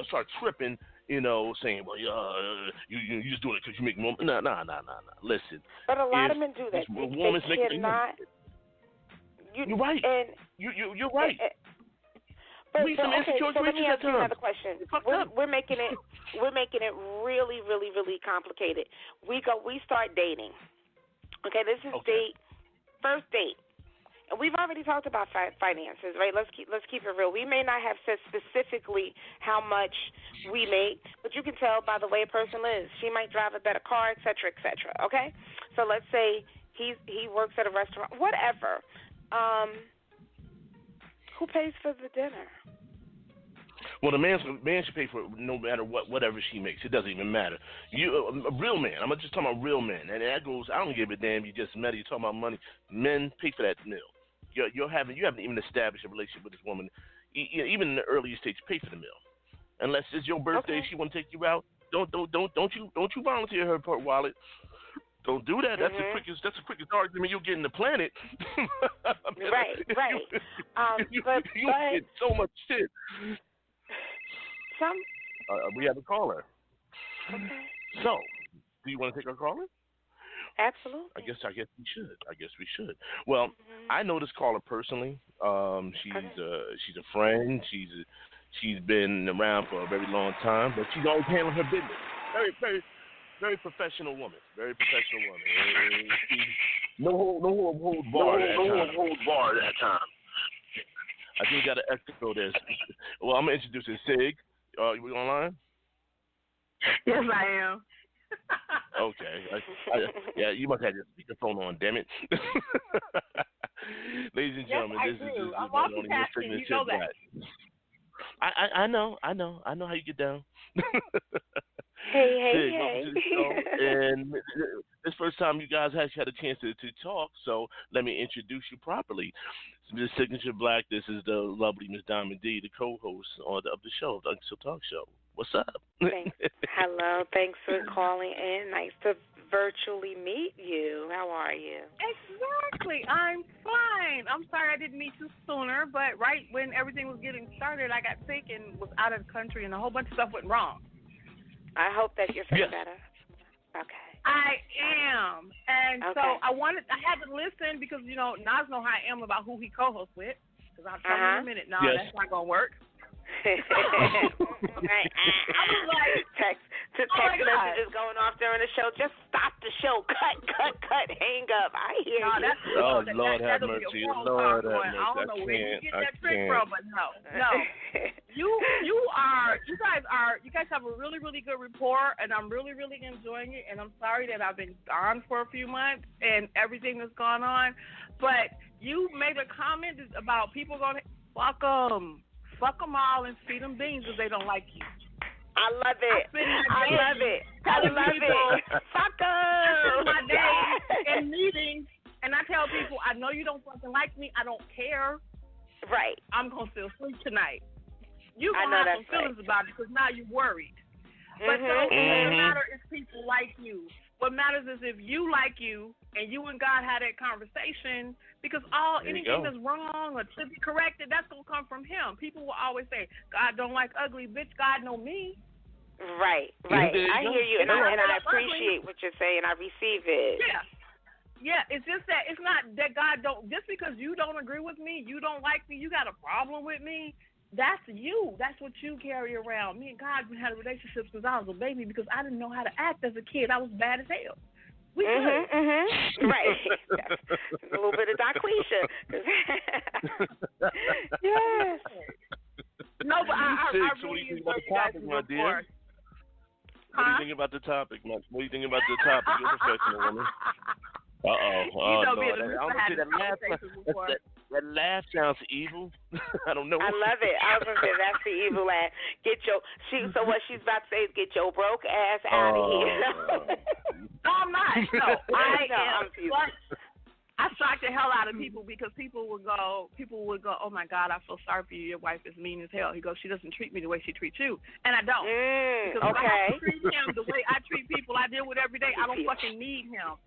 start tripping, saying, well, you just doing it because you make more. No. Listen. But a lot of men do that. They cannot. You're right. You're right. So let me ask you another question. We're making it really, really, really complicated. We start dating. Okay, this is first date. and we've already talked about finances, right? Let's keep it real. We may not have said specifically how much we make, but you can tell by the way a person lives. She might drive a better car, et cetera, okay? So let's say he works at a restaurant, whatever. Who pays for the dinner? Well, the man should pay for it no matter whatever she makes. It doesn't even matter. You, a real man. I'm just talking about real men, and that goes. I don't give a damn. You just met her. You talking about money. Men pay for that meal. You haven't even established a relationship with this woman. Even in the earliest stage, pay for the meal. Unless it's your birthday, she want to take you out. Don't you volunteer her wallet. Don't do that. That's the quickest argument you'll get in the planet. Right. You get so much shit. We have a caller. Okay. So, do you want to take our caller? Absolutely. I guess we should. Well, I know this caller personally. She's a friend. She's been around for a very long time, but she's always handling her business. Very, very, very professional woman. Very professional woman. No hold bar at that time. I think we got an echo there. Well, I'm going to introduce you. Sig, you online? Yes, I am. Okay. Yeah, you must have your speakerphone on, damn it. Ladies and gentlemen, this is I'm multitasking, you know that. I know how you get down. Hey. And this first time you guys actually had a chance to talk, so let me introduce you properly. This is Signature Black. This is the lovely Miss Diamond D, the co-host of the show, the Unconcealed Talk Show. What's up? Hello. Thanks for calling in. Nice to virtually meet you. How are you? Exactly. I'm fine. I'm sorry I didn't meet you sooner, but right when everything was getting started, I got sick and was out of the country, and a whole bunch of stuff went wrong. I hope that you're feeling better. Okay. I am. And so I had to listen because, Nas know how I am about who he co-hosts with. Because I'll tell you in a minute. No, that's not going to work. I was like, text messages going off during the show. Just stop the show. Cut, hang up. I hear you. Lord have mercy. Lord have mercy. I don't know where you get that trick from, but no. You guys have a really, really good rapport, and I'm really, really enjoying it. And I'm sorry that I've been gone for a few months and everything that's gone on. But you made a comment about people going to fuck them all and feed them beans if they don't like you. I love it. Fuck them. My day in meetings, and I tell people, I know you don't fucking like me. I don't care. Right. I'm going to still sleep tonight. You're going to have some feelings about it because now you're worried. But so what matters is people like you. What matters is if you like you and you and God had that conversation, because anything that's wrong or to be corrected, that's going to come from him. People will always say, God don't like ugly. Bitch, God know me. Right. I hear you, and I appreciate what you're saying. I receive it. Yeah, it's just that it's not that God don't, just because you don't agree with me, you don't like me, you got a problem with me, that's you. That's what you carry around. Me and God had a relationship since I was a baby because I didn't know how to act as a kid. I was bad as hell. Right. A little bit of Daquisha. Yes. No, but I really enjoy you guys' rapport. What do you think about the topic, Max? What do you think about the topic? You're a professional woman. That laugh sounds evil. I don't know. I love it. I was gonna say that's the evil laugh. So what she's about to say is get your broke ass out of here. No, I'm not. No, I am. I shock the hell out of people because people would go, oh my God, I feel sorry for you. Your wife is mean as hell. He goes, she doesn't treat me the way she treats you, and I don't. Because if I treat him the way I treat people I deal with every day, I don't fucking need him.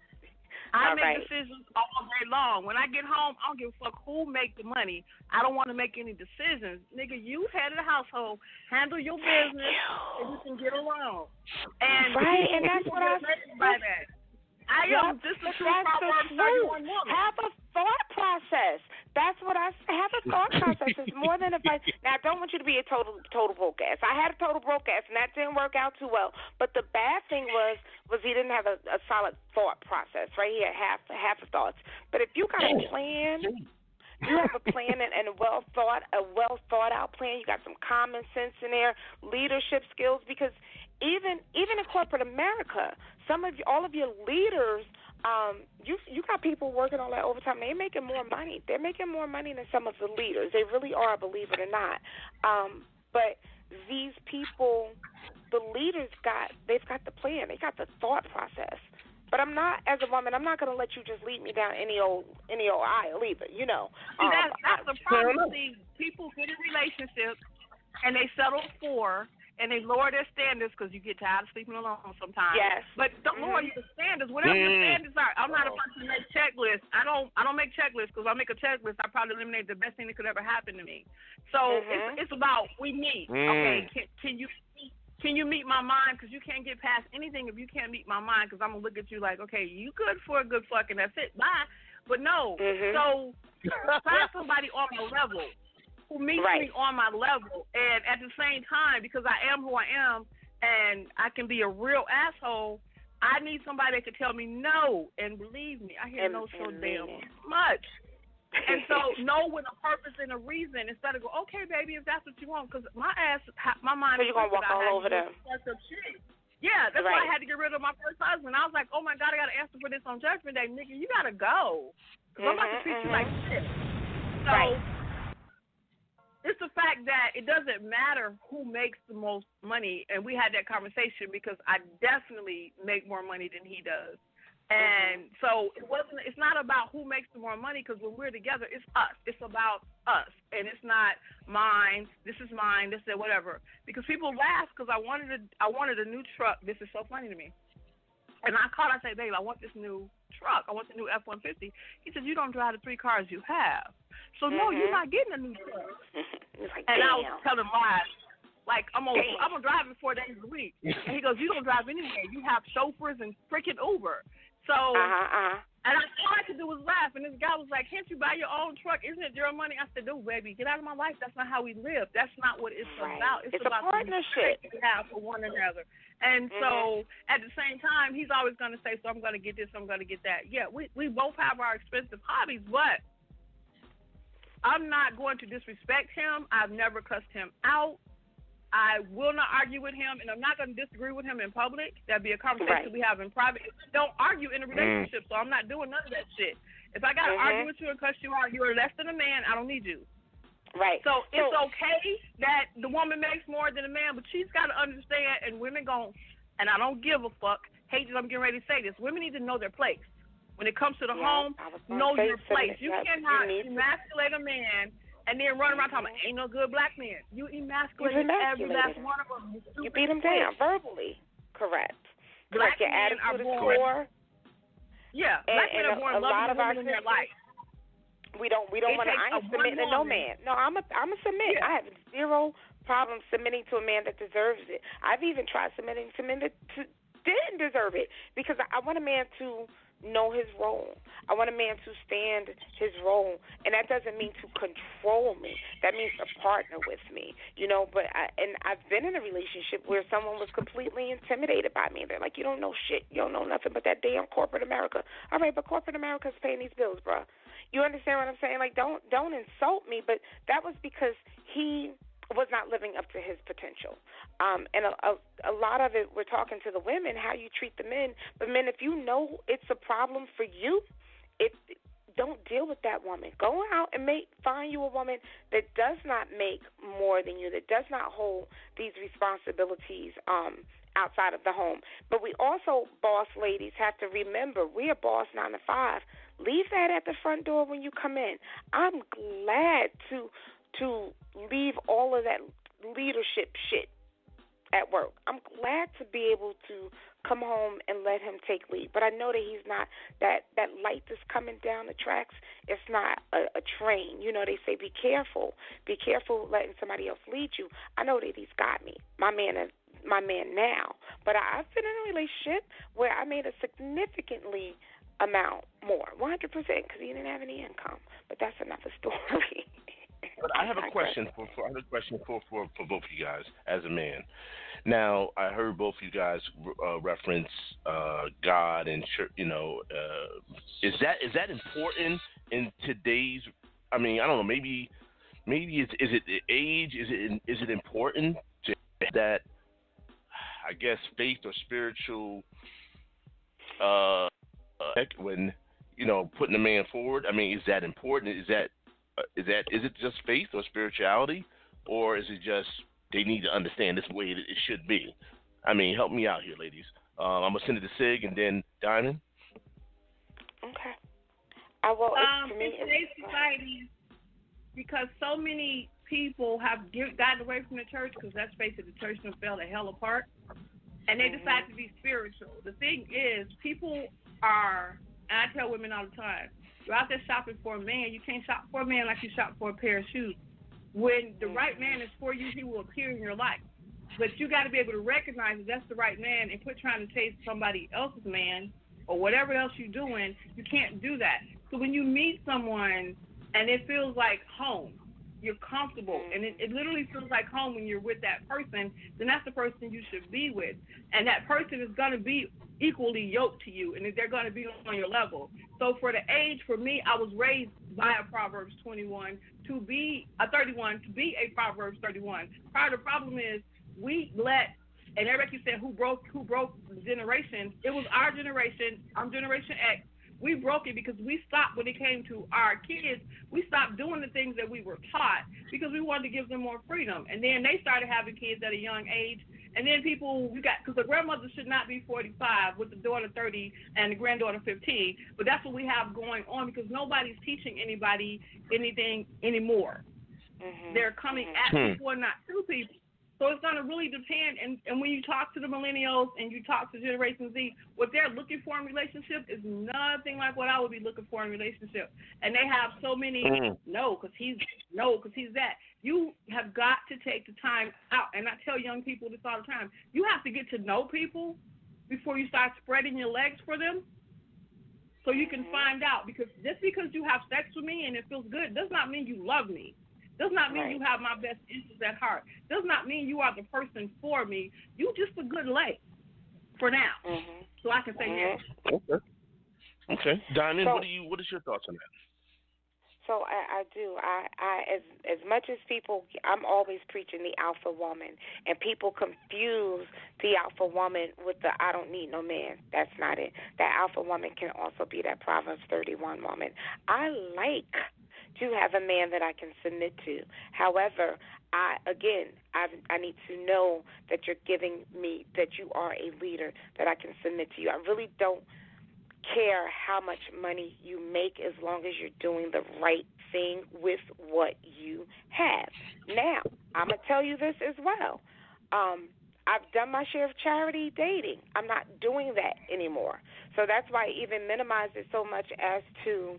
I make decisions all day long. When I get home, I don't give a fuck who make the money. I don't want to make any decisions. Nigga, you head of the household. Handle your business and you can get along. And that's what I meant by that. I am just a true Proverbs 31 woman. Have a thought process. That's what I have a thought process. It's more than a fight. Now, I don't want you to be a total broke ass. I had a total broke ass, and that didn't work out too well. But the bad thing was he didn't have a solid thought process. Right here, half the thoughts. But if you got a plan, you have a plan and a well thought out plan. You got some common sense in there, leadership skills. Because even in corporate America, all of your leaders, you got people working all that overtime. They're making more money. They're making more money than some of the leaders. They really are, believe it or not. But these people, the leaders they've got the plan. They got the thought process. But I'm not, as a woman, I'm not going to let you just lead me down any old aisle either, you know. That's the problem. See, people get in relationships and they settle for, and they lower their standards because you get tired of sleeping alone sometimes. Yes. But don't lower your standards. Whatever your standards are. I'm not a person to make checklists. I don't make checklists, because if I make a checklist, I probably eliminate the best thing that could ever happen to me. So it's about we meet. Okay, can you meet my mind? Because you can't get past anything if you can't meet my mind, because I'm going to look at you like, okay, you good for a good fuck, and that's it. Bye. But no. So find somebody on my level who meets me on my level. And at the same time, because I am who I am and I can be a real asshole, I need somebody that can tell me no. And believe me, I hear no so damn much. And so know with a purpose and a reason instead of go, okay, baby, if that's what you want. Because my mind so you're going to walk all over them. Yeah, that's why I had to get rid of my first husband. I was like, oh, my God, I got to answer for this on Judgment Day. Nigga, you got to go. Because I'm about to treat you like shit. So it's the fact that it doesn't matter who makes the most money. And we had that conversation because I definitely make more money than he does. And so it's not about who makes the more money, because when we're together, it's us. It's about us. And it's not mine, this is mine, this is whatever. Because people laugh because I wanted a new truck. This is so funny to me. And I say, babe, I want this new truck. I want the new F-150. He said, you don't drive the 3 cars you have. So, no, you're not getting a new truck. Like, and I was telling lies. Like, I'm gonna drive it 4 days a week. And he goes, you don't drive anywhere. You have chauffeurs and freaking Uber. So, and all I could do was laugh. And this guy was like, can't you buy your own truck? Isn't it your money? I said, no, baby, get out of my life. That's not how we live. That's not what it's about. It's about a partnership we have for one another. And so, at the same time, he's always going to say, so I'm going to get this, I'm going to get that. Yeah, we both have our expensive hobbies, but I'm not going to disrespect him. I've never cussed him out. I will not argue with him, and I'm not going to disagree with him in public. That'd be a conversation we have in private. Don't argue in a relationship, so I'm not doing none of that shit. If I got to argue with you and cuss you out, you're less than a man, I don't need you. Right. So it's okay that the woman makes more than a man, but she's got to understand, and women and I don't give a fuck, hate that I'm getting ready to say this, women need to know their place. When it comes to the home, know your place. You cannot emasculate a man and then run around talking about ain't no good black man. You emasculated every last one of them. You beat them down verbally. Correct. Black your men attitude are is born. poor. Yeah, black men are born loving women in their life. We don't want to. I ain't submitting to no man. No, I'm a submit. I have zero problem submitting to a man that deserves it. I've even tried submitting to men that didn't deserve it, because I want a man to know his role. I want a man to stand his role, and that doesn't mean to control me. That means to partner with me, you know. But I've been in a relationship where someone was completely intimidated by me. They're like, you don't know shit. You don't know nothing but that damn corporate America. All right, but corporate America's paying these bills, bro. You understand what I'm saying? Like, don't insult me. But that was because he was not living up to his potential. And a lot of it, we're talking to the women, how you treat the men. But men, if you know it's a problem for you, don't deal with that woman. Go out and find you a woman that does not make more than you, that does not hold these responsibilities outside of the home. But we also, boss ladies, have to remember, we are boss 9 to 5. Leave that at the front door when you come in. I'm glad to leave all of that leadership shit at work. I'm glad to be able to come home and let him take lead. But I know that he's not that light that's coming down the tracks. It's not a train. You know, they say be careful letting somebody else lead you. I know that he's got me, my man now. But I've been in a relationship where I made a significantly amount more, 100%, because he didn't have any income. But that's another story. But I have a question for both of you guys as a man. Now, I heard both of you guys reference God and church. You know, is that important in today's I mean, I don't know. Maybe is it the age? Is it important to that? I guess faith or spiritual when putting a man forward. I mean, is that important? Is it just faith or spirituality, or is it just they need to understand this way that it should be? I mean, help me out here, ladies. I'm gonna send it to Sig and then Diamond. Okay. In today's society, because so many people have gotten away from the church, because let's face it, the church done fell the hell apart, and they decide to be spiritual. The thing is, people are, and I tell women all the time, you're out there shopping for a man, you can't shop for a man like you shop for a pair of shoes. When the right man is for you, he will appear in your life. But you got to be able to recognize that that's the right man and quit trying to chase somebody else's man or whatever else you're doing. You can't do that. So when you meet someone and it feels like home, you're comfortable, and it literally feels like home when you're with that person, then that's the person you should be with. And that person is going to be equally yoked to you, and they're going to be on your level. So for the age, for me, I was raised by a Proverbs 21 to be a 31, to be a Proverbs 31. Part of the problem is we let, and everybody keeps saying who broke the generation. It was our generation. I'm Generation X. We broke it because we stopped when it came to our kids. We stopped doing the things that we were taught because we wanted to give them more freedom. And then they started having kids at a young age. And then because the grandmother should not be 45 with the daughter 30 and the granddaughter 15. But that's what we have going on because nobody's teaching anybody anything anymore. They're coming at people and not to people. So it's going to really depend. And when you talk to the millennials and you talk to Generation Z, what they're looking for in relationship is nothing like what I would be looking for in relationship. And they have so many, no, because he's that. You have got to take the time out. And I tell young people this all the time. You have to get to know people before you start spreading your legs for them so you can find out. Because just because you have sex with me and it feels good does not mean you love me. Does not mean you have my best interests at heart. Does not mean you are the person for me. You just a good leg for now. So I can say yes. Okay. Diamond, what is your thoughts on that? So I do. I as much as people, I'm always preaching the alpha woman, and people confuse the alpha woman with the I don't need no man. That's not it. That alpha woman can also be that Proverbs 31 woman. I like to have a man that I can submit to. However, I need to know that you're giving me, that you are a leader, that I can submit to you. I really don't care how much money you make as long as you're doing the right thing with what you have. Now, I'm going to tell you this as well. I've done my share of charity dating. I'm not doing that anymore. So that's why I even minimize it so much as to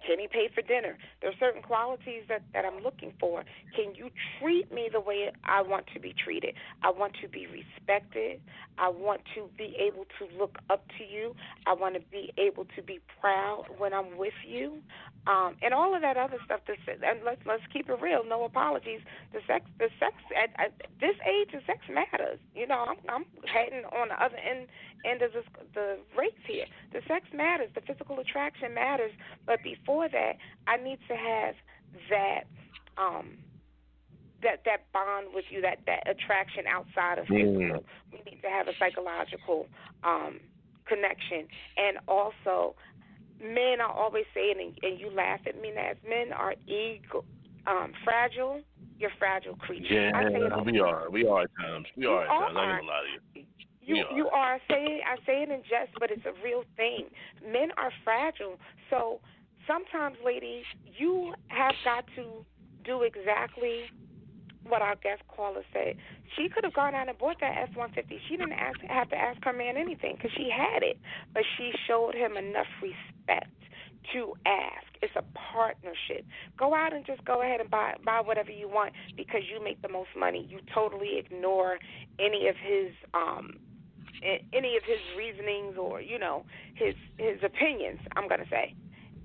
can he pay for dinner? There are certain qualities that I'm looking for. Can you treat me the way I want to be treated? I want to be respected. I want to be able to look up to you. I want to be able to be proud when I'm with you. And all of that other stuff. And let's keep it real. No apologies. The sex at this age, the sex matters. You know, I'm heading on the other end of the race here. The sex matters. The physical attraction matters. But before that, I need to have that that bond with you, that attraction outside of physical. We need to have a psychological connection. And also, men are always saying, and you laugh at me, as men are fragile. You're fragile creatures. Yeah, I say it we are at times. We are at times. I'm not gonna lie to you. You are. I say it in jest, but it's a real thing. Men are fragile. So sometimes, ladies, you have got to do exactly what our guest caller said. She could have gone out and bought that F-150. She didn't have to ask her man anything because she had it. But she showed him enough respect to ask. It's a partnership. Go out and just go ahead and buy whatever you want because you make the most money. You totally ignore any of his reasonings or, you know, his opinions, I'm going to say.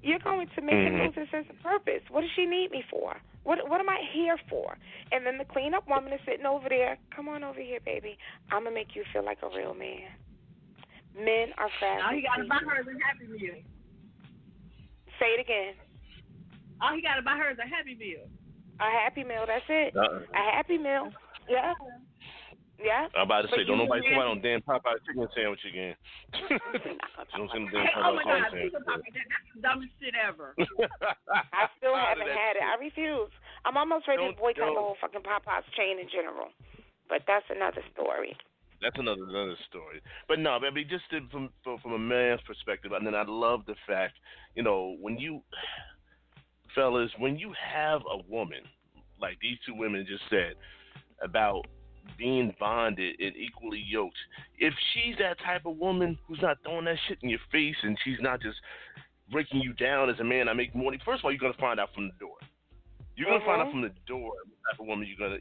You're going to make him lose his sense of purpose. What does she need me for? What am I here for? And then the cleanup woman is sitting over there. Come on over here, baby. I'm going to make you feel like a real man. Men are fragile. Now you got to buy her to be happy with you. Say it again. All he got to buy her is a Happy Meal. A Happy Meal, that's it. A Happy Meal. Yeah. Yeah. I'm about to say, don't nobody come out on damn Popeye chicken sandwich again. Don't send damn Hey, oh my God, chicken people sandwich. talking that. That's the dumbest shit ever. I still haven't had it. I refuse. I'm almost ready to boycott the don't. whole fucking Popeye's chain in general. But that's another story. That's another story. But no, I mean, just from a man's perspective, and then I love the fact, when you, fellas, when you have a woman, like these two women just said, about being bonded and equally yoked, if she's that type of woman who's not throwing that shit in your face and she's not just breaking you down as a man, I make money, first of all, you're going to find out from the door. You're gonna find out from the door what type of woman you're gonna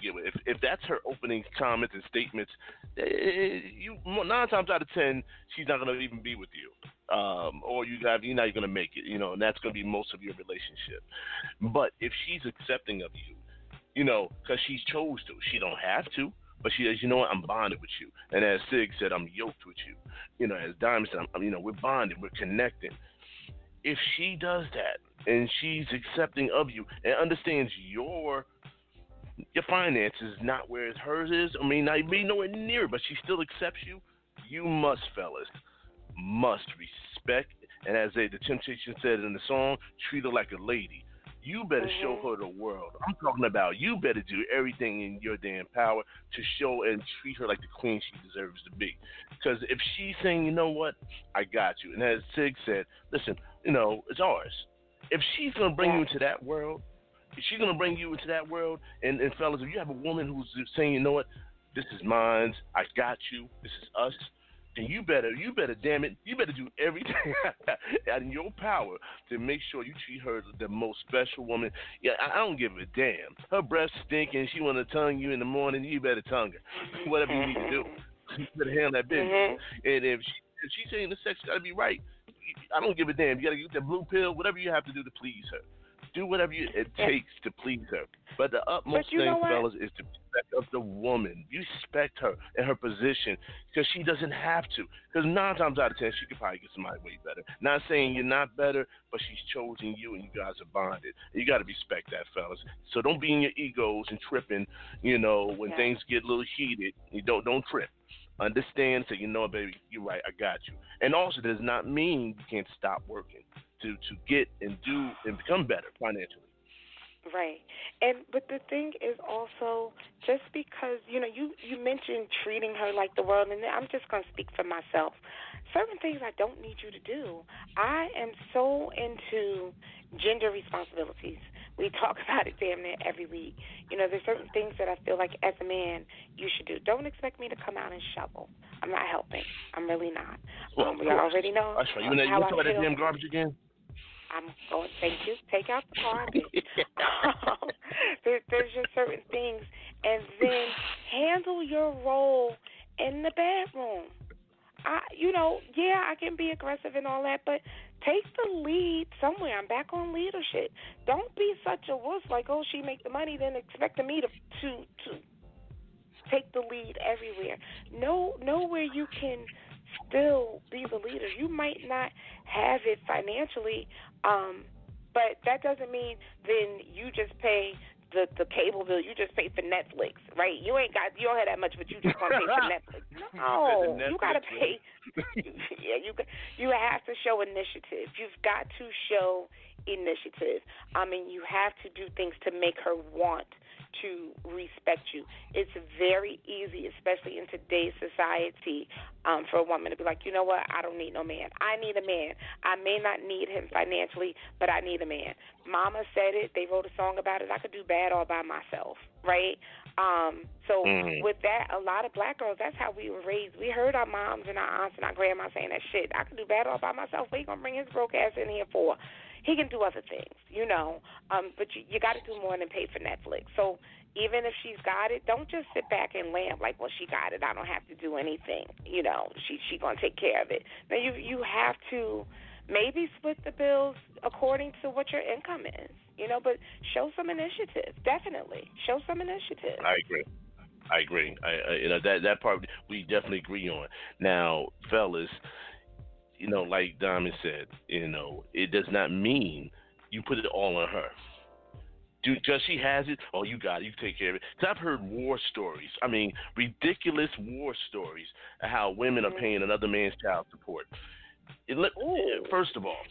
get with. If that's her opening comments and statements, you 9 times out of 10 she's not gonna even be with you, or you're not gonna make it, and that's gonna be most of your relationship. But if she's accepting of you, because she's chose to, she don't have to, but she says, you know what, I'm bonded with you, and as Sig said, I'm yoked with you. As Diamond said, we're bonded, we're connecting. If she does that and she's accepting of you and understands your finances not where hers is, I mean, not be nowhere near, but she still accepts you, you must, fellas, respect. And as the Temptation said in the song, treat her like a lady. You better show her the world. I'm talking about you better do everything in your damn power to show and treat her like the queen she deserves to be. Because if she's saying, you know what, I got you, and as Sig said, listen, it's ours. If she's going to bring you into that world, and fellas, if you have a woman who's just saying, you know what, this is mine, I got you, this is us, then you better, damn it, you better do everything out in your power to make sure you treat her the most special woman. Yeah, I don't give a damn. Her breath stinking, she want to tongue you in the morning, you better tongue her. Whatever you need to do. You better handle that business. And if she's saying the sex got to be right, I don't give a damn. You got to get the blue pill, whatever you have to do to please her. Do whatever it takes to please her. But the utmost thing, fellas, is to respect of the woman. You respect her and her position because she doesn't have to. Because 9 times out of 10, she could probably get somebody way better. Not saying you're not better, but she's chosen you and you guys are bonded. You got to respect that, fellas. So don't be in your egos and tripping, when things get a little heated. You don't trip. Understand, say, you know what, baby, you're right, I got you. And also, does not mean you can't stop working to get and do and become better financially. Right. But the thing is also, just because, you mentioned treating her like the world, and I'm just going to speak for myself. Certain things I don't need you to do. I am so into gender responsibilities. We talk about it damn near every week. There's certain things that I feel like as a man you should do. Don't expect me to come out and shovel. I'm not helping. I'm really not. We already know. That's right. You talking about that damn garbage again? I'm going, thank you. Take out the garbage. There's just certain things. And then handle your role in the bedroom. I can be aggressive and all that, but take the lead somewhere. I'm back on leadership. Don't be such a wuss like, she make the money, then expecting me to take the lead everywhere. Know where you can still be the leader. You might not have it financially, but that doesn't mean then you just pay the cable bill. You just pay for Netflix, right? You don't have that much, but you just gonna pay for Netflix. No, you gotta pay. You have to show initiative. You've got to show initiative. You have to do things to make her want to respect you. It's very easy, especially in today's society, for a woman to be like, you know what, I don't need no man. I need a man. I may not need him financially, but I need a man. Mama said it. They wrote a song about it. I could do bad all by myself, right? With that, a lot of black girls, that's how we were raised. We heard our moms and our aunts and our grandmas saying that shit. I could do bad all by myself. What are you going to bring his broke ass in here for? He can do other things, but you got to do more than pay for Netflix. So even if she's got it, don't just sit back and lamp like, well, she got it, I don't have to do anything. She going to take care of it. Now you have to maybe split the bills according to what your income is, but show some initiative. Definitely show some initiative. I agree. That part we definitely agree on. Now, fellas, like Diamond said, it does not mean you put it all on her. Does she has it? Oh, you got it. You take care of it. Because I've heard war stories. I mean, ridiculous war stories of how women are paying another man's child support. First of all,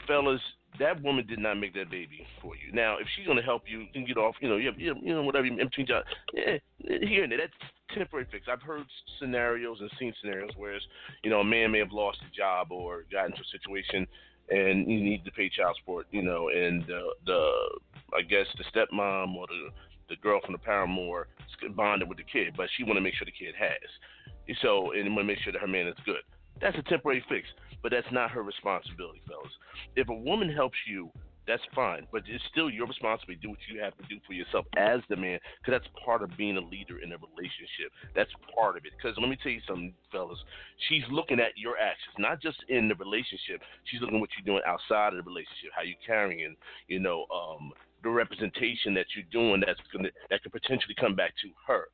fellas, that woman did not make that baby for you. Now, if she's gonna help you, you can get off. You know, whatever in between jobs. Yeah, here and there. That's temporary fix. I've heard scenarios and seen scenarios where, a man may have lost a job or got into a situation and you need to pay child support. And I guess the stepmom or the girl from the paramour bonded with the kid, but she want to make sure the kid has. So, and want to make sure that her man is good. That's a temporary fix, but that's not her responsibility, fellas. If a woman helps you, that's fine, but it's still your responsibility to do what you have to do for yourself as the man, because that's part of being a leader in a relationship. That's part of it. Because let me tell you something, fellas. She's looking at your actions, not just in the relationship. She's looking at what you're doing outside of the relationship, how you're carrying, the representation that you're doing that could potentially come back to her.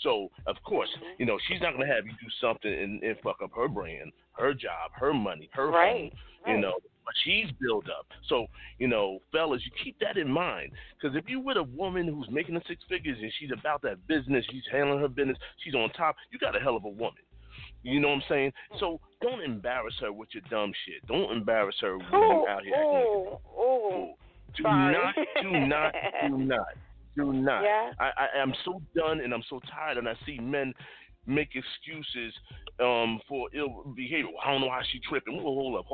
So, of course, she's not going to have you do something and fuck up her brand, her job, her money, her home, but she's built up. So, fellas, you keep that in mind. Because if you're with a woman who's making the six figures and she's about that business, she's handling her business, she's on top, you got a hell of a woman. You know what I'm saying? So don't embarrass her with your dumb shit. Don't embarrass her when you're out here. Do not. Yeah. I'm so done and I'm so tired, and I see men make excuses for ill behavior. I don't know how she tripping. Hold up,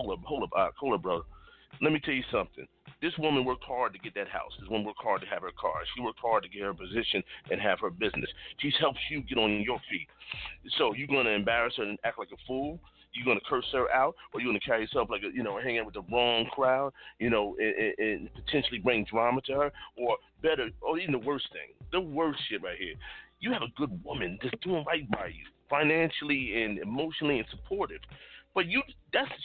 brother. Let me tell you something. This woman worked hard to get that house. This woman worked hard to have her car. She worked hard to get her position and have her business. She's helped you get on your feet. So you're going to embarrass her and act like a fool? You're going to curse her out, or you're going to carry yourself like hang out with the wrong crowd, and potentially bring drama to her, or better, or even the worst shit right here. You have a good woman that's doing right by you, financially and emotionally and supportive, but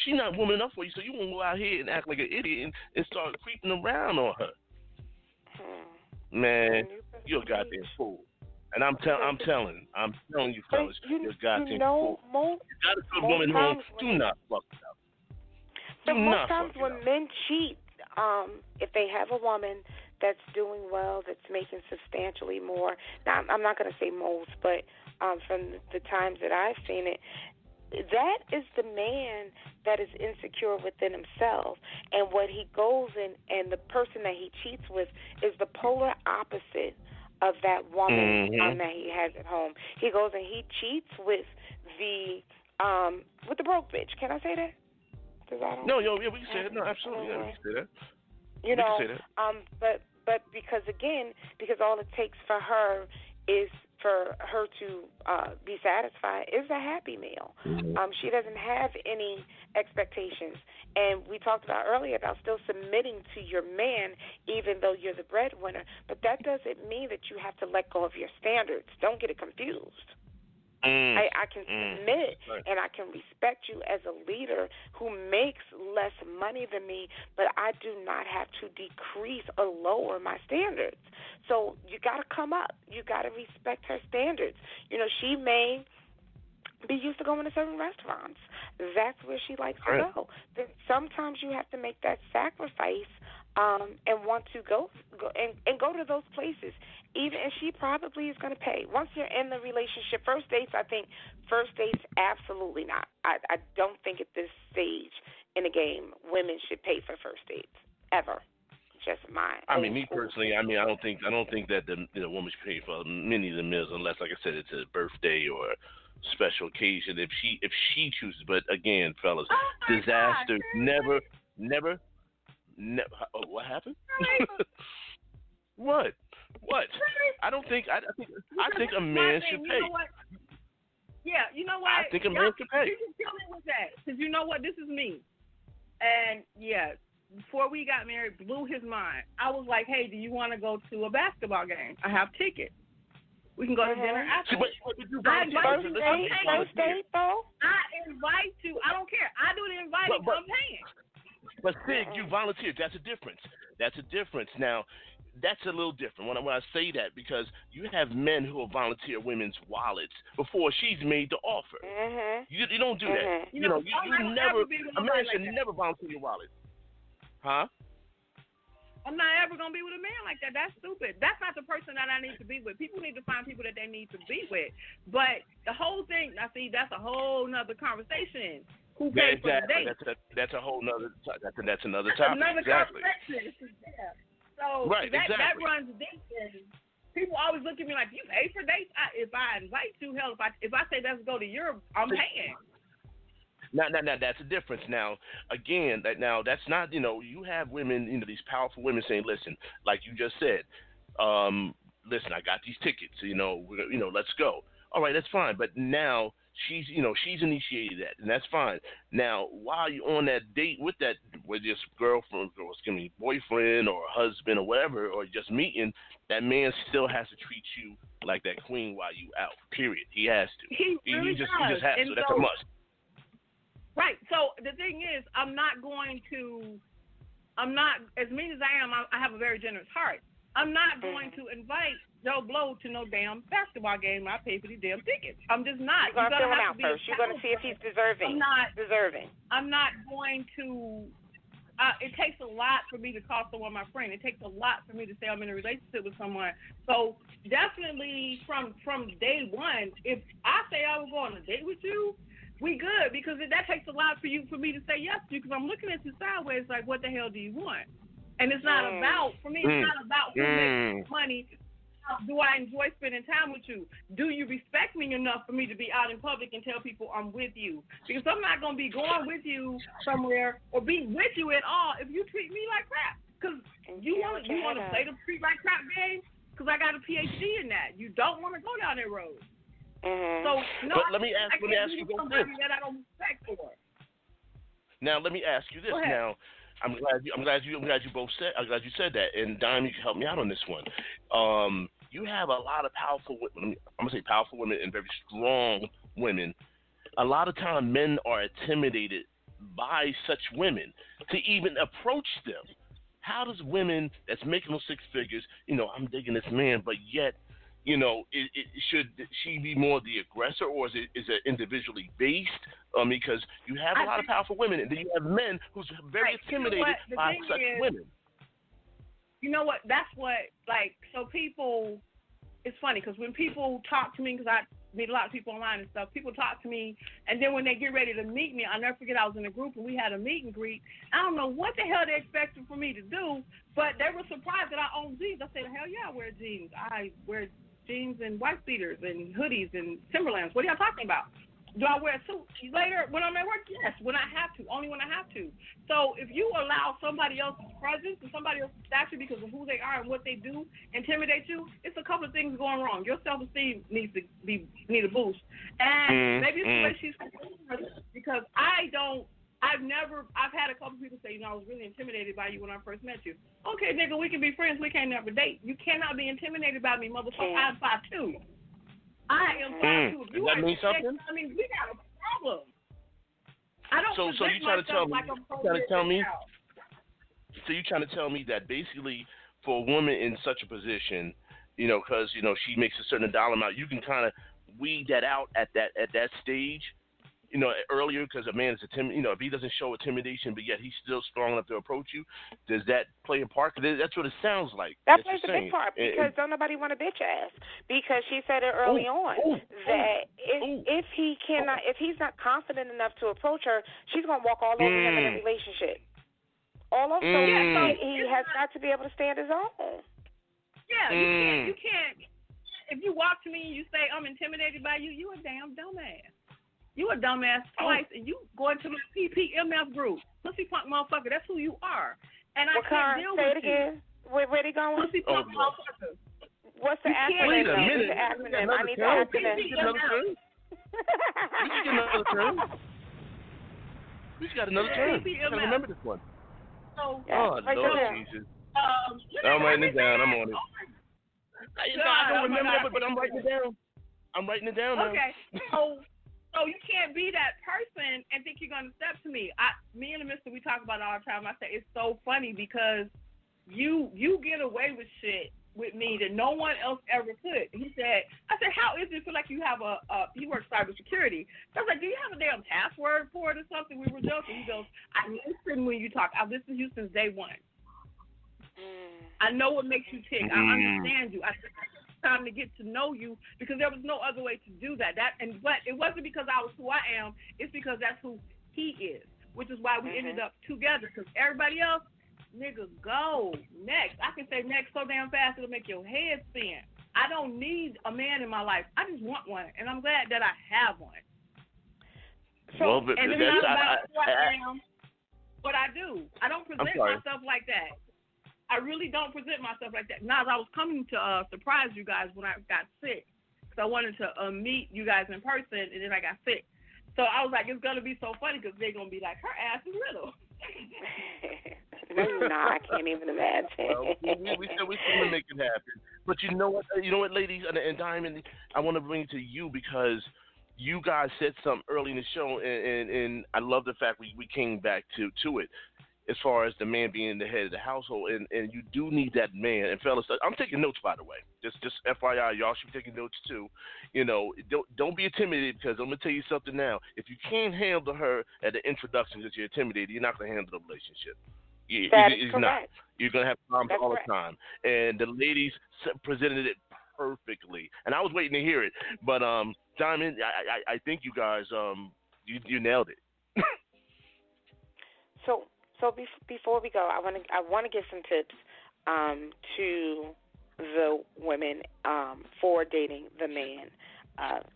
she's not woman enough for you, so you won't go out here and act like an idiot and start creeping around on her. Man, you're a goddamn fool. And I'm telling you, fellas, you're goddamn fool. You got a good woman home. Do not fuck it up. But most times when men cheat, if they have a woman that's doing well, that's making substantially more. Now, I'm not going to say most, but from the times that I've seen it, that is the man that is insecure within himself. And what he goes in, and the person that he cheats with is the polar opposite of that woman that he has at home. He goes and he cheats with the broke bitch. Can I say that? No, we can say that. No, absolutely, we can say that. We can say that. But because all it takes for her is for her to be satisfied is a Happy Meal. She doesn't have any expectations. And we talked about earlier about still submitting to your man even though you're the breadwinner. But that doesn't mean that you have to let go of your standards. Don't get it confused. I can submit and I can respect you as a leader who makes less money than me, but I do not have to decrease or lower my standards. So you got to come up. You got to respect her standards. She may be used to going to certain restaurants. That's where she likes to go. Then sometimes you have to make that sacrifice and want to go to those places. And she probably is going to pay. Once you're in the relationship, first dates, absolutely not. I don't think at this stage in the game women should pay for first dates ever. Just mine. Me personally, I don't think that the woman should pay for many of the meals unless, like I said, it's a birthday or special occasion. If she chooses, but again, fellas, disaster never. Oh, what happened? What? I think a man should pay. Yeah, you know what? I think a man should pay. You can tell me with that, because you know what? This is me. And before we got married, blew his mind. I was like, hey, do you want to go to a basketball game? I have tickets. We can go to dinner after. I invite you. First date, though? I invite you. I don't care. I do the inviting. I'm paying. But Sig, you volunteered. That's a difference. Now, that's a little different when I say that, because you have men who will volunteer women's wallets before she's made the offer. You don't do that. You never. A man should never volunteer your wallet. Huh? I'm not ever going to be with a man like that. That's stupid. That's not the person that I need to be with. People need to find people that they need to be with. But the whole thing, I see, that's a whole nother conversation. Who pays for the date? That's a whole nother. That's another topic. Another exactly. conversation. Yeah. So right, that runs deep. People always look at me like, you pay for dates? If I invite you, hell, if I say let's go to Europe, I'm paying. Now, that's a difference. Now, again, that's not, you have women, these powerful women saying, listen, like you just said, listen, I got these tickets, let's go. All right, that's fine. But now she's initiated that, and that's fine. Now, while you're on that date with this girlfriend, or boyfriend, or husband, or whatever, or just meeting, that man still has to treat you like that queen while you out. Period. He has to. He just has to. That's a must. Right. So the thing is, I'm not, as mean as I am, I have a very generous heart. I'm not going to invite Joe Blow to no damn basketball game. I pay for these damn tickets. I'm just not. You're going to fill him out first. You're going to see if he's deserving. I'm not going to. It takes a lot for me to call someone my friend. It takes a lot for me to say I'm in a relationship with someone. So definitely from day one, if I say I will go on a date with you, we good, because that takes a lot for me to say yes to you, because I'm looking at you sideways like, what the hell do you want? And it's not about, for me, it's not about who makes money. Do I enjoy spending time with you? Do you respect me enough for me to be out in public and tell people I'm with you? Because I'm not going to be going with you somewhere or be with you at all if you treat me like crap. Because you want to play the treat like crap game? Because I got a PhD in that. You don't want to go down that road. So no, but let me ask you both this. That I don't respect for. Now let me ask you this. Now I'm glad you both said. I'm glad you said that. And Dime, you can help me out on this one. You have a lot of powerful women. I'm gonna say powerful women and very strong women. A lot of time, men are intimidated by such women to even approach them. How does women that's making those six figures, I'm digging this man, but yet, should she be more the aggressor, or is it individually based? Because you have a lot of powerful women, and then you have men who's very intimidated by such women. You know what? That's what, so people, it's funny, because when people talk to me, because I meet a lot of people online and stuff, people talk to me, and then when they get ready to meet me, I'll never forget, I was in a group, and we had a meet and greet. I don't know what the hell they expected for me to do, but they were surprised that I own jeans. I said, hell yeah, I wear jeans. I wear jeans and white beaters and hoodies and Timberlands. What are y'all talking about? Do I wear a suit later when I'm at work? Yes, when I have to, only when I have to. So if you allow somebody else's presence and somebody else's stature because of who they are and what they do intimidate you, it's a couple of things going wrong. Your self-esteem needs a boost. And maybe it's the way she's because I've had a couple people say, I was really intimidated by you when I first met you. Okay, nigga, we can be friends. We can't never date. You cannot be intimidated by me, motherfucker. I'm 5'2". I am 5'2". If you does that mean something? I mean, we got a problem. I don't so you trying to tell me? Like you trying to tell me? So you trying to tell me that basically for a woman in such a position, because she makes a certain dollar amount, you can kind of weed that out at that stage. Earlier, because a man is if he doesn't show intimidation, but yet he's still strong enough to approach you, does that play a part? That's what it sounds like. That plays a big part, because don't nobody want a bitch ass. Because she said it early on that if he's not confident enough to approach her, she's gonna walk all over him in a relationship. All over. So he has got to be able to stand his own. Yeah, you can't. If you walk to me and you say I'm intimidated by you, you a damn dumbass. You a dumbass twice, and you go into the PPMF group. Pussy punk motherfucker, that's who you are. And I can't deal with you. Say it again. Where they going? Pussy punk motherfucker. What's the acronym? Wait a minute. I need the acronym. We got another term. We got another term. I remember this one. So, Lord Jesus. I'm writing it down. I'm on it. I don't remember it, but I'm writing it down. I'm writing it down now. Okay. So you can't be that person and think you're going to step to me. Me and the Mr. we talk about it all the time. I say it's so funny because you get away with shit with me that no one else ever could. I said, how is it feel like you have he works cybersecurity? So I was like, do you have a damn password for it or something? We were joking. He goes, I listen when you talk. I've listened to you since day one. I know what makes you tick. I understand you. I said, it's time to get to know you because there was no other way to do that. But it wasn't because I was who I am. It's because that's who he is, which is why we ended up together. Because everybody else, nigga, go next. I can say next so damn fast it'll make your head spin. I don't need a man in my life. I just want one, and I'm glad that I have one. So, and it's not about who I am, what I do. I don't present myself like that. I really don't present myself like that. Now, I was coming to surprise you guys when I got sick, because I wanted to meet you guys in person, and then I got sick. So I was like, it's going to be so funny because they're going to be like, her ass is little. No, I can't even imagine. We still make it happen. But you know what, ladies, and Diamond, I want to bring it to you because you guys said something early in the show, and I love the fact we came back to it. As far as the man being the head of the household, and you do need that man. And fellas, I'm taking notes, by the way. Just FYI, y'all should be taking notes too. Don't be intimidated because I'm gonna tell you something now. If you can't handle her at the introduction because you're intimidated, you're not gonna handle the relationship. That is correct. Not. You're gonna have problems all the time. And the ladies presented it perfectly, and I was waiting to hear it. But Diamond, I think you guys you nailed it. So before we go, I want to give some tips to the women for dating the man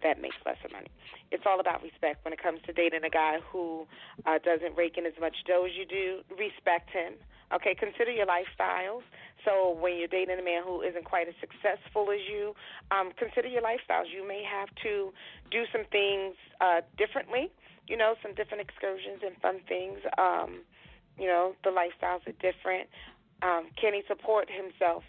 that makes lesser money. It's all about respect. When it comes to dating a guy who doesn't rake in as much dough as you do, respect him. Okay, consider your lifestyles. So when you're dating a man who isn't quite as successful as you, consider your lifestyles. You may have to do some things differently, some different excursions and fun things. The lifestyles are different. Can he support himself?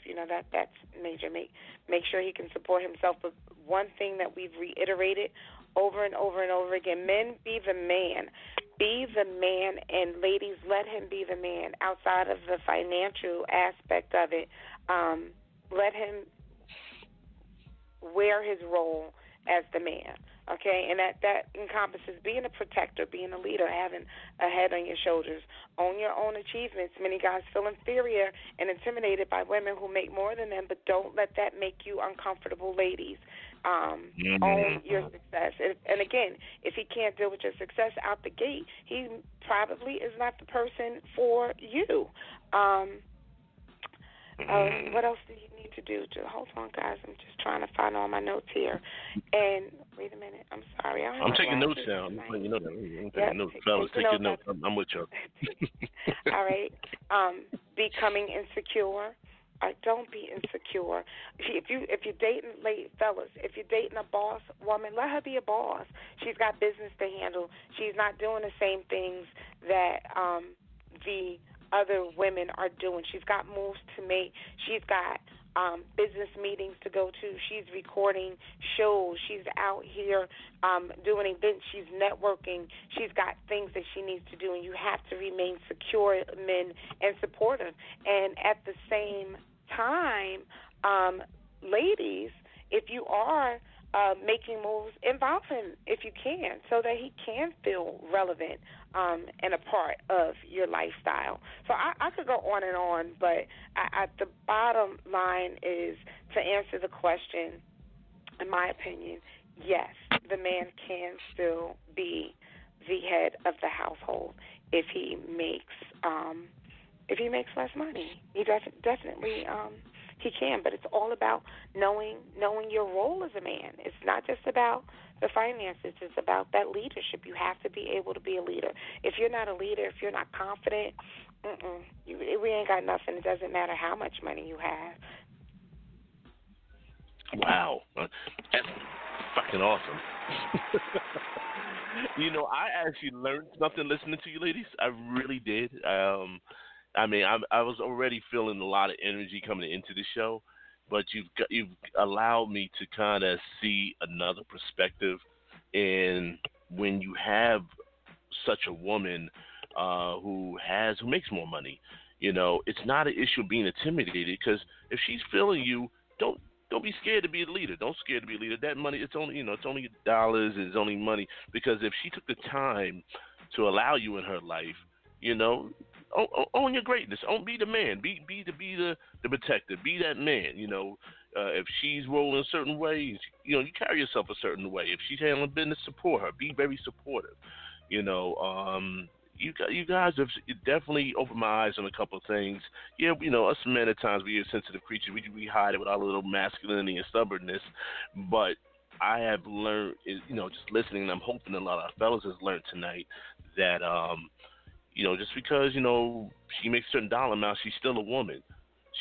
That's major. Make sure he can support himself. But one thing that we've reiterated over and over and over again, men, be the man. Be the man, and ladies, let him be the man. Outside of the financial aspect of it, let him wear his role as the man. Okay, and that encompasses being a protector, being a leader, having a head on your shoulders, own your own achievements. Many guys feel inferior and intimidated by women who make more than them, but don't let that make you uncomfortable, ladies. Own your success. And again, if he can't deal with your success out the gate, he probably is not the person for you. What else do you need to do? Hold on, guys. I'm just trying to find all my notes here. And wait a minute. I'm sorry. I'm taking notes down. I'm taking notes. Fellas, take your notes. I'm with you. All right. Becoming insecure. Don't be insecure. If you're dating fellas, if you're dating a boss woman, let her be a boss. She's got business to handle. She's not doing the same things that the other women are doing. She's got moves to make. She's got business meetings to go to. She's recording shows. She's out here doing events. She's networking. She's got things that she needs to do, and you have to remain secure, men, and supportive. And at the same time, ladies, if you are making moves, involve him if you can, so that he can feel relevant and a part of your lifestyle. So I could go on and on, but the bottom line is, to answer the question, in my opinion, yes, the man can still be the head of the household if he makes less money. He definitely he can, but it's all about knowing your role as a man. It's not just about the finances. It's about that leadership. You have to be able to be a leader. If you're not a leader, if you're not confident, we ain't got nothing. It doesn't matter how much money you have. Wow. That's fucking awesome. I actually learned something listening to you ladies. I really did. I was already feeling a lot of energy coming into the show, but you've allowed me to kind of see another perspective. And when you have such a woman who makes more money, it's not an issue of being intimidated, because if she's feeling you, don't be scared to be a leader. Don't scared to be a leader. That money, it's only it's only dollars. It's only money, because if she took the time to allow you in her life, own your greatness. Be the man. Be the protector. Be that man. If she's rolling a certain way, you carry yourself a certain way. If she's handling business, support her. Be very supportive. You guys have definitely opened my eyes on a couple of things. Yeah, us men at times, we are sensitive creatures. We hide it with our little masculinity and stubbornness. But I have learned, just listening, and I'm hoping a lot of our fellas has learned tonight that, just because, she makes a certain dollar amount, she's still a woman.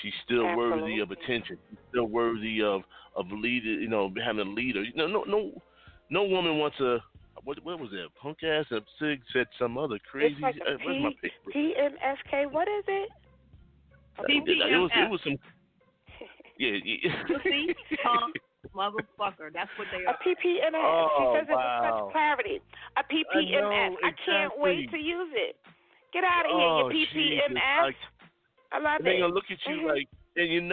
She's still worthy of attention. She's still worthy of leader, having a leader. No woman wants a, what was it? Punk ass Sig said some other crazy. It's like where's my paper? PMSK. What is it? It was some. Yeah. Pussy, punk, motherfucker. That's what they are. A PPMS. Oh, she says it with such clarity. A PPMS. I can't wait to use it. Get out of here, you PPMS. I love it. They're gonna look at you like, and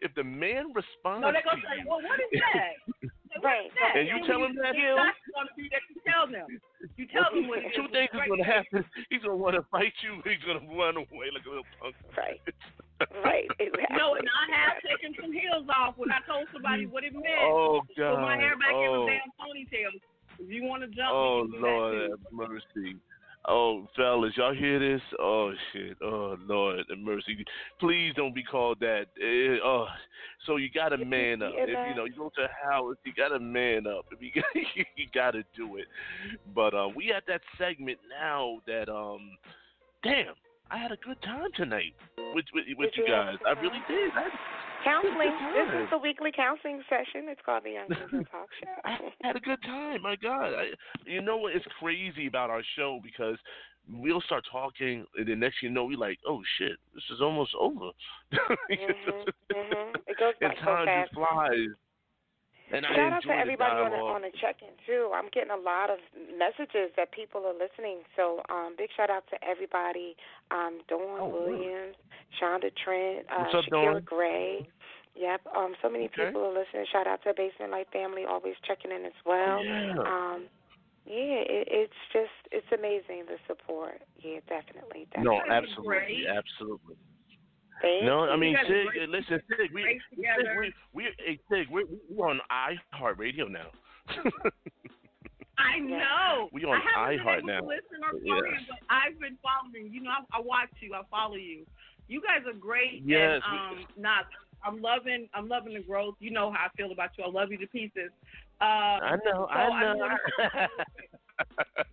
if the man responds, no, they're gonna say, well, what is that? Right. And you tell him that? You tell them. You tell them what it is. Two things is going to happen. He's going to want to fight you. He's going to run away like a little punk. Right. Right. Exactly. No, and I have taken some heels off when I told somebody what it meant. Oh, God. Put my hair back in a damn ponytail. If you want to jump, oh, you can do Lord that have mercy. Oh, fellas, y'all hear this? Oh, shit. Oh, Lord have mercy. Please don't be called that. So you got to man up. If you go to Howard, you got to man up. If you got to do it. But we at that segment now that, damn, I had a good time tonight with you guys. I really did. Counseling. This is the weekly counseling session. It's called the Unconcealed Talk Show. I had a good time. My God. You know what is crazy about our show? Because we'll start talking, and then next you know, we're like, oh, shit, this is almost over. It goes by and so time fast. just flies. And shout out to the everybody dialogue. on the check-in, too. I'm getting a lot of messages that people are listening. So big shout-out to everybody. Dawn Williams, Shonda Trent, What's up, Shakira Dawn? Gray. Yep, so many people are listening. Shout out to Basement Life family, always checking in as well. It's amazing, the support. Yeah, definitely. No, absolutely. Thank you. I mean, Sig, listen, Sig, we're on iHeartRadio now. I know. We on iHeart now. Listen or but I've been following. I watch you. I follow you. You guys are great. Yes. And I'm loving the growth. You know how I feel about you. I love you to pieces. I know. I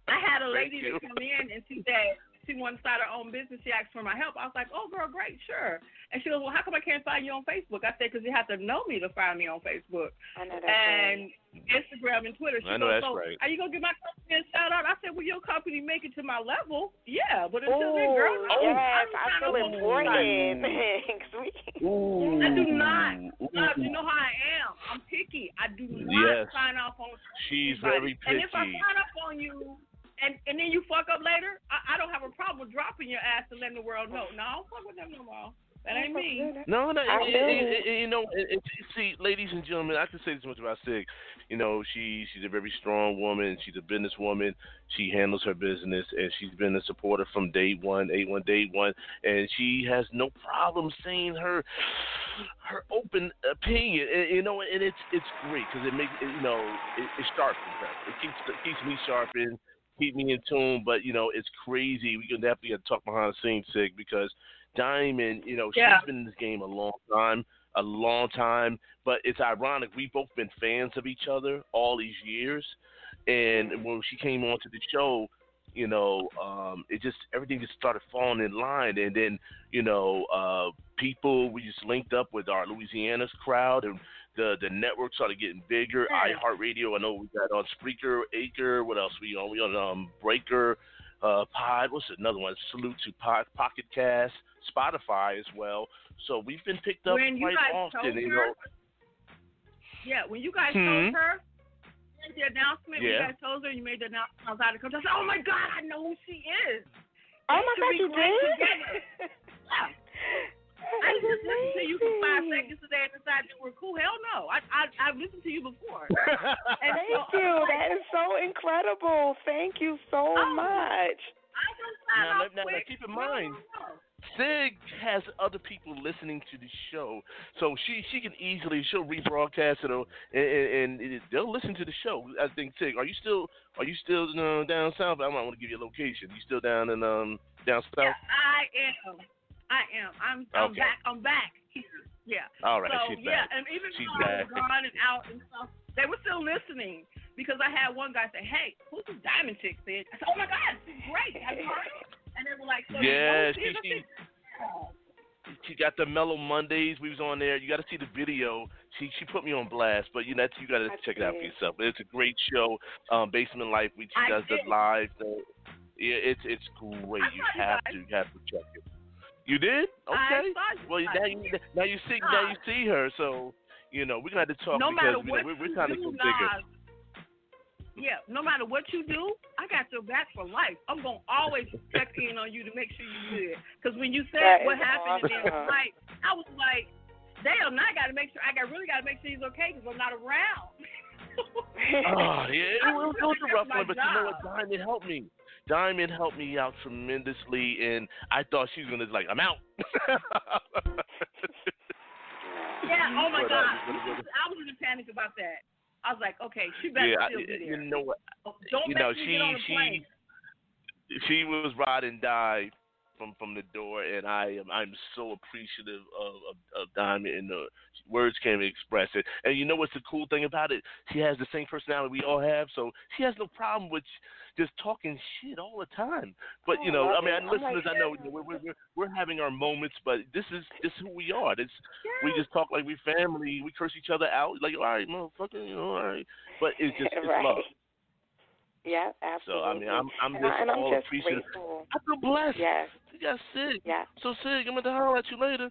had a lady that come in and she said she wanted to start her own business. She asked for my help. I was like, oh, girl, great, sure. And she goes, well, how come I can't find you on Facebook? I said, because you have to know me to find me on Facebook. I know that's and right. Instagram and Twitter. She I know goes, that's right. Are you going to give my company a shout-out? I said, well, your company make it to my level. Yeah, but until then, girl, yes, I feel important. Thanks. I do not. You know how I am. I'm picky. I do not sign off on She's everybody. very picky. And if I sign up on you, and then you fuck up later, I don't have a problem with dropping your ass and letting the world know. No, I don't fuck with them no more. That ain't me. No. See, ladies and gentlemen, I can say this much about Sig. She's a very strong woman. She's a businesswoman. She handles her business, and she's been a supporter from day one, and she has no problem saying her open opinion. And it's great because it makes it sharpens her. It keeps me sharpened. Keep me in tune, but it's crazy. We definitely have to talk behind the scenes, Sig, because Diamond, she's been in this game a long time. But it's ironic. We've both been fans of each other all these years, and when she came onto the show, everything just started falling in line, and then we just linked up with our Louisiana's crowd, and the network started getting bigger. iHeartRadio, I know we got on Spreaker, Acre. What else we on? We on Breaker, Pod. What's another one? Salute to Pocket Cast, Spotify as well. So we've been picked up quite often. When you guys told her the announcement, you guys told her, you made the announcement outside the country. I said, oh my God, I know who she is. Oh my God, you did? Yeah. I didn't just listen to you for 5 seconds today and decide you were cool. Hell no. I've listened to you before. Thank you. That is so incredible. Thank you so much. Now, keep in mind, Sig has other people listening to the show, so she can easily she'll rebroadcast it and they'll listen to the show. I think Sig, are you still down south? I might want to give you a location. You still down in down south? Yeah, I am. I'm back. Yeah. All right. So, she's back. And even she's though I back. was gone and out and stuff, they were still listening because I had one guy say, "Hey, who's this diamond chick?" I said, "Oh my God, she's great. Have you heard her?" And they were like, "So yeah, she she got the Mellow Mondays. We was on there. You got to see the video. She put me on blast, but you got to check it out for yourself. It's a great show. Basement Life. She does the live. Yeah, it's great. You have to check it. You did? Okay. Well, now you see her. So we're gonna have to talk because we're trying to go bigger. Yeah, no matter what you do, I got your back for life. I'm going to always check in on you to make sure you're good. Because when you said what happened and then tonight, I was like, damn, now I really got to make sure he's okay because I'm not around. Oh, yeah, it was a rough one, but you know what? Diamond helped me out tremendously, and I thought she was going to, I'm out. Yeah, oh, my God. I was in a panic about that. I was like, okay, she better still be there. You know what? Don't make me get on the plane. She was ride and die from the door, and I'm so appreciative of Diamond, and the words can't express it. And you know what's the cool thing about it? She has the same personality we all have, so she has no problem with just talking shit all the time. But listeners, I know we're having our moments, but this is who we are. We just talk like we family. We curse each other out, like all right, motherfucker, all right. But it's just it's love. Yeah, absolutely. So I'm just all appreciative. Grateful. I feel blessed. Yes. You got Sig. Yeah. So Sig, I'm gonna holler at you later.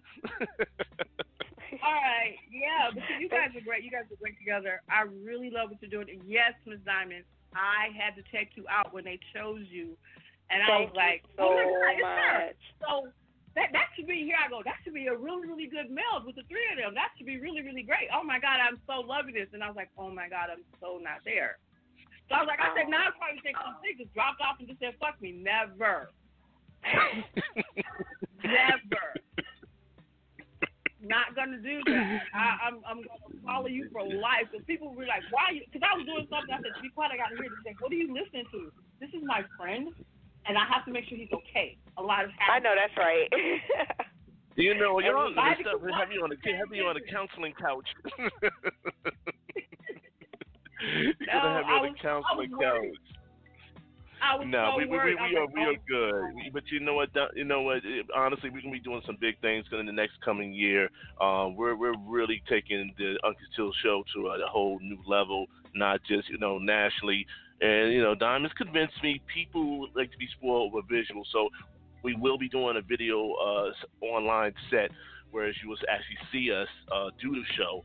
All right. Yeah, but you guys are great. You guys are great together. I really love what you're doing. Yes, Ms. Diamond, I had to check you out when they chose you, and I was like, oh my God, much. So that should be here. I go. That should be a really, really good meld with the three of them. That should be really, really great. Oh my God, I'm so loving this. And I was like, oh my God, I'm so not there. So I was like, I said, now I probably think something just dropped off and just said, fuck me. Never. Never. Not going to do that. I'm going to follow you for life. Because people will be like, why you? Because I was doing something. I said, be quiet, I got to hear this thing. What are you listening to? This is my friend, and I have to make sure he's okay. A lot of I know that's right. You know, you're on this stuff. Have you on a counseling couch. Have you on a counseling couch. We are good. But you know what? Honestly, we're gonna be doing some big things in the next coming year. We're really taking the Unconcealed show to a whole new level, not just nationally. And Diamond's convinced me people like to be spoiled with visuals, so we will be doing a video online set where you will actually see us do the show.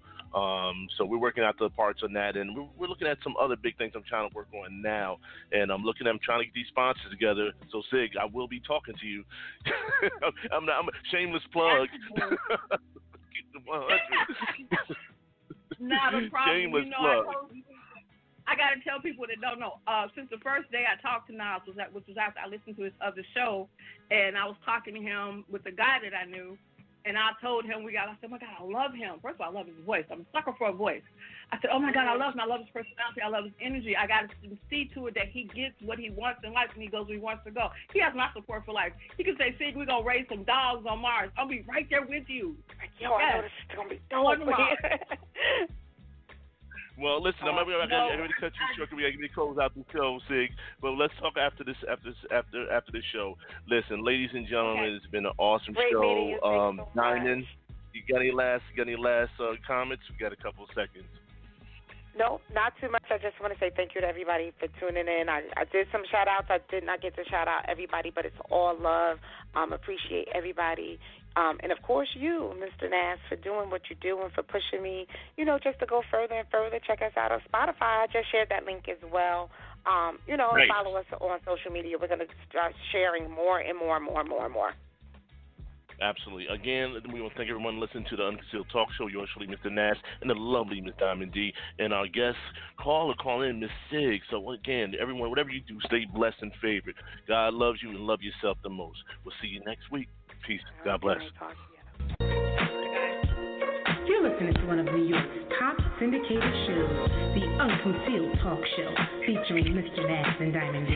So we're working out the parts on that, and we're looking at some other big things I'm trying to work on now, and I'm trying to get these sponsors together. So Sig, I will be talking to you. I'm a shameless plug. Get the 100. Not a problem. Shameless plug. I got to tell people that don't know. Since the first day I talked to Nas, which was after I listened to his other show, and I was talking to him with a guy that I knew. And I told him I said, oh, my God, I love him. First of all, I love his voice. I'm a sucker for a voice. I said, oh, my God, I love him. I love his personality. I love his energy. I got to see to it that he gets what he wants in life and he goes where he wants to go. He has my support for life. He can say, Sig, we're going to raise some dogs on Mars. I'll be right there with you. Yo, I know this is going to be dope. Well, listen, I'm going to cut you short. We're going to close out the show, Sig. But let's talk after the show. Listen, ladies and gentlemen, It's been an awesome show. Diamond, you got any last comments? We got a couple of seconds. No, not too much. I just want to say thank you to everybody for tuning in. I did some shout-outs. I did not get to shout out everybody, but it's all love. Appreciate everybody. And, of course, you, Mr. Nass, for doing what you do and for pushing me, just to go further and further. Check us out on Spotify. I just shared that link as well. And follow us on social media. We're going to start sharing more and more and more and more and more. Absolutely. Again, we want to thank everyone listening to the Unconcealed Talk Show. Yours truly, Mr. Nash, and the lovely Miss Diamond D. And our guest call in, Miss Sig. So, again, everyone, whatever you do, stay blessed and favored. God loves you and love yourself the most. We'll see you next week. Peace. God bless. You're listening to one of New York's top syndicated shows, the Unconcealed Talk Show, featuring Mr. Nash and Diamond D.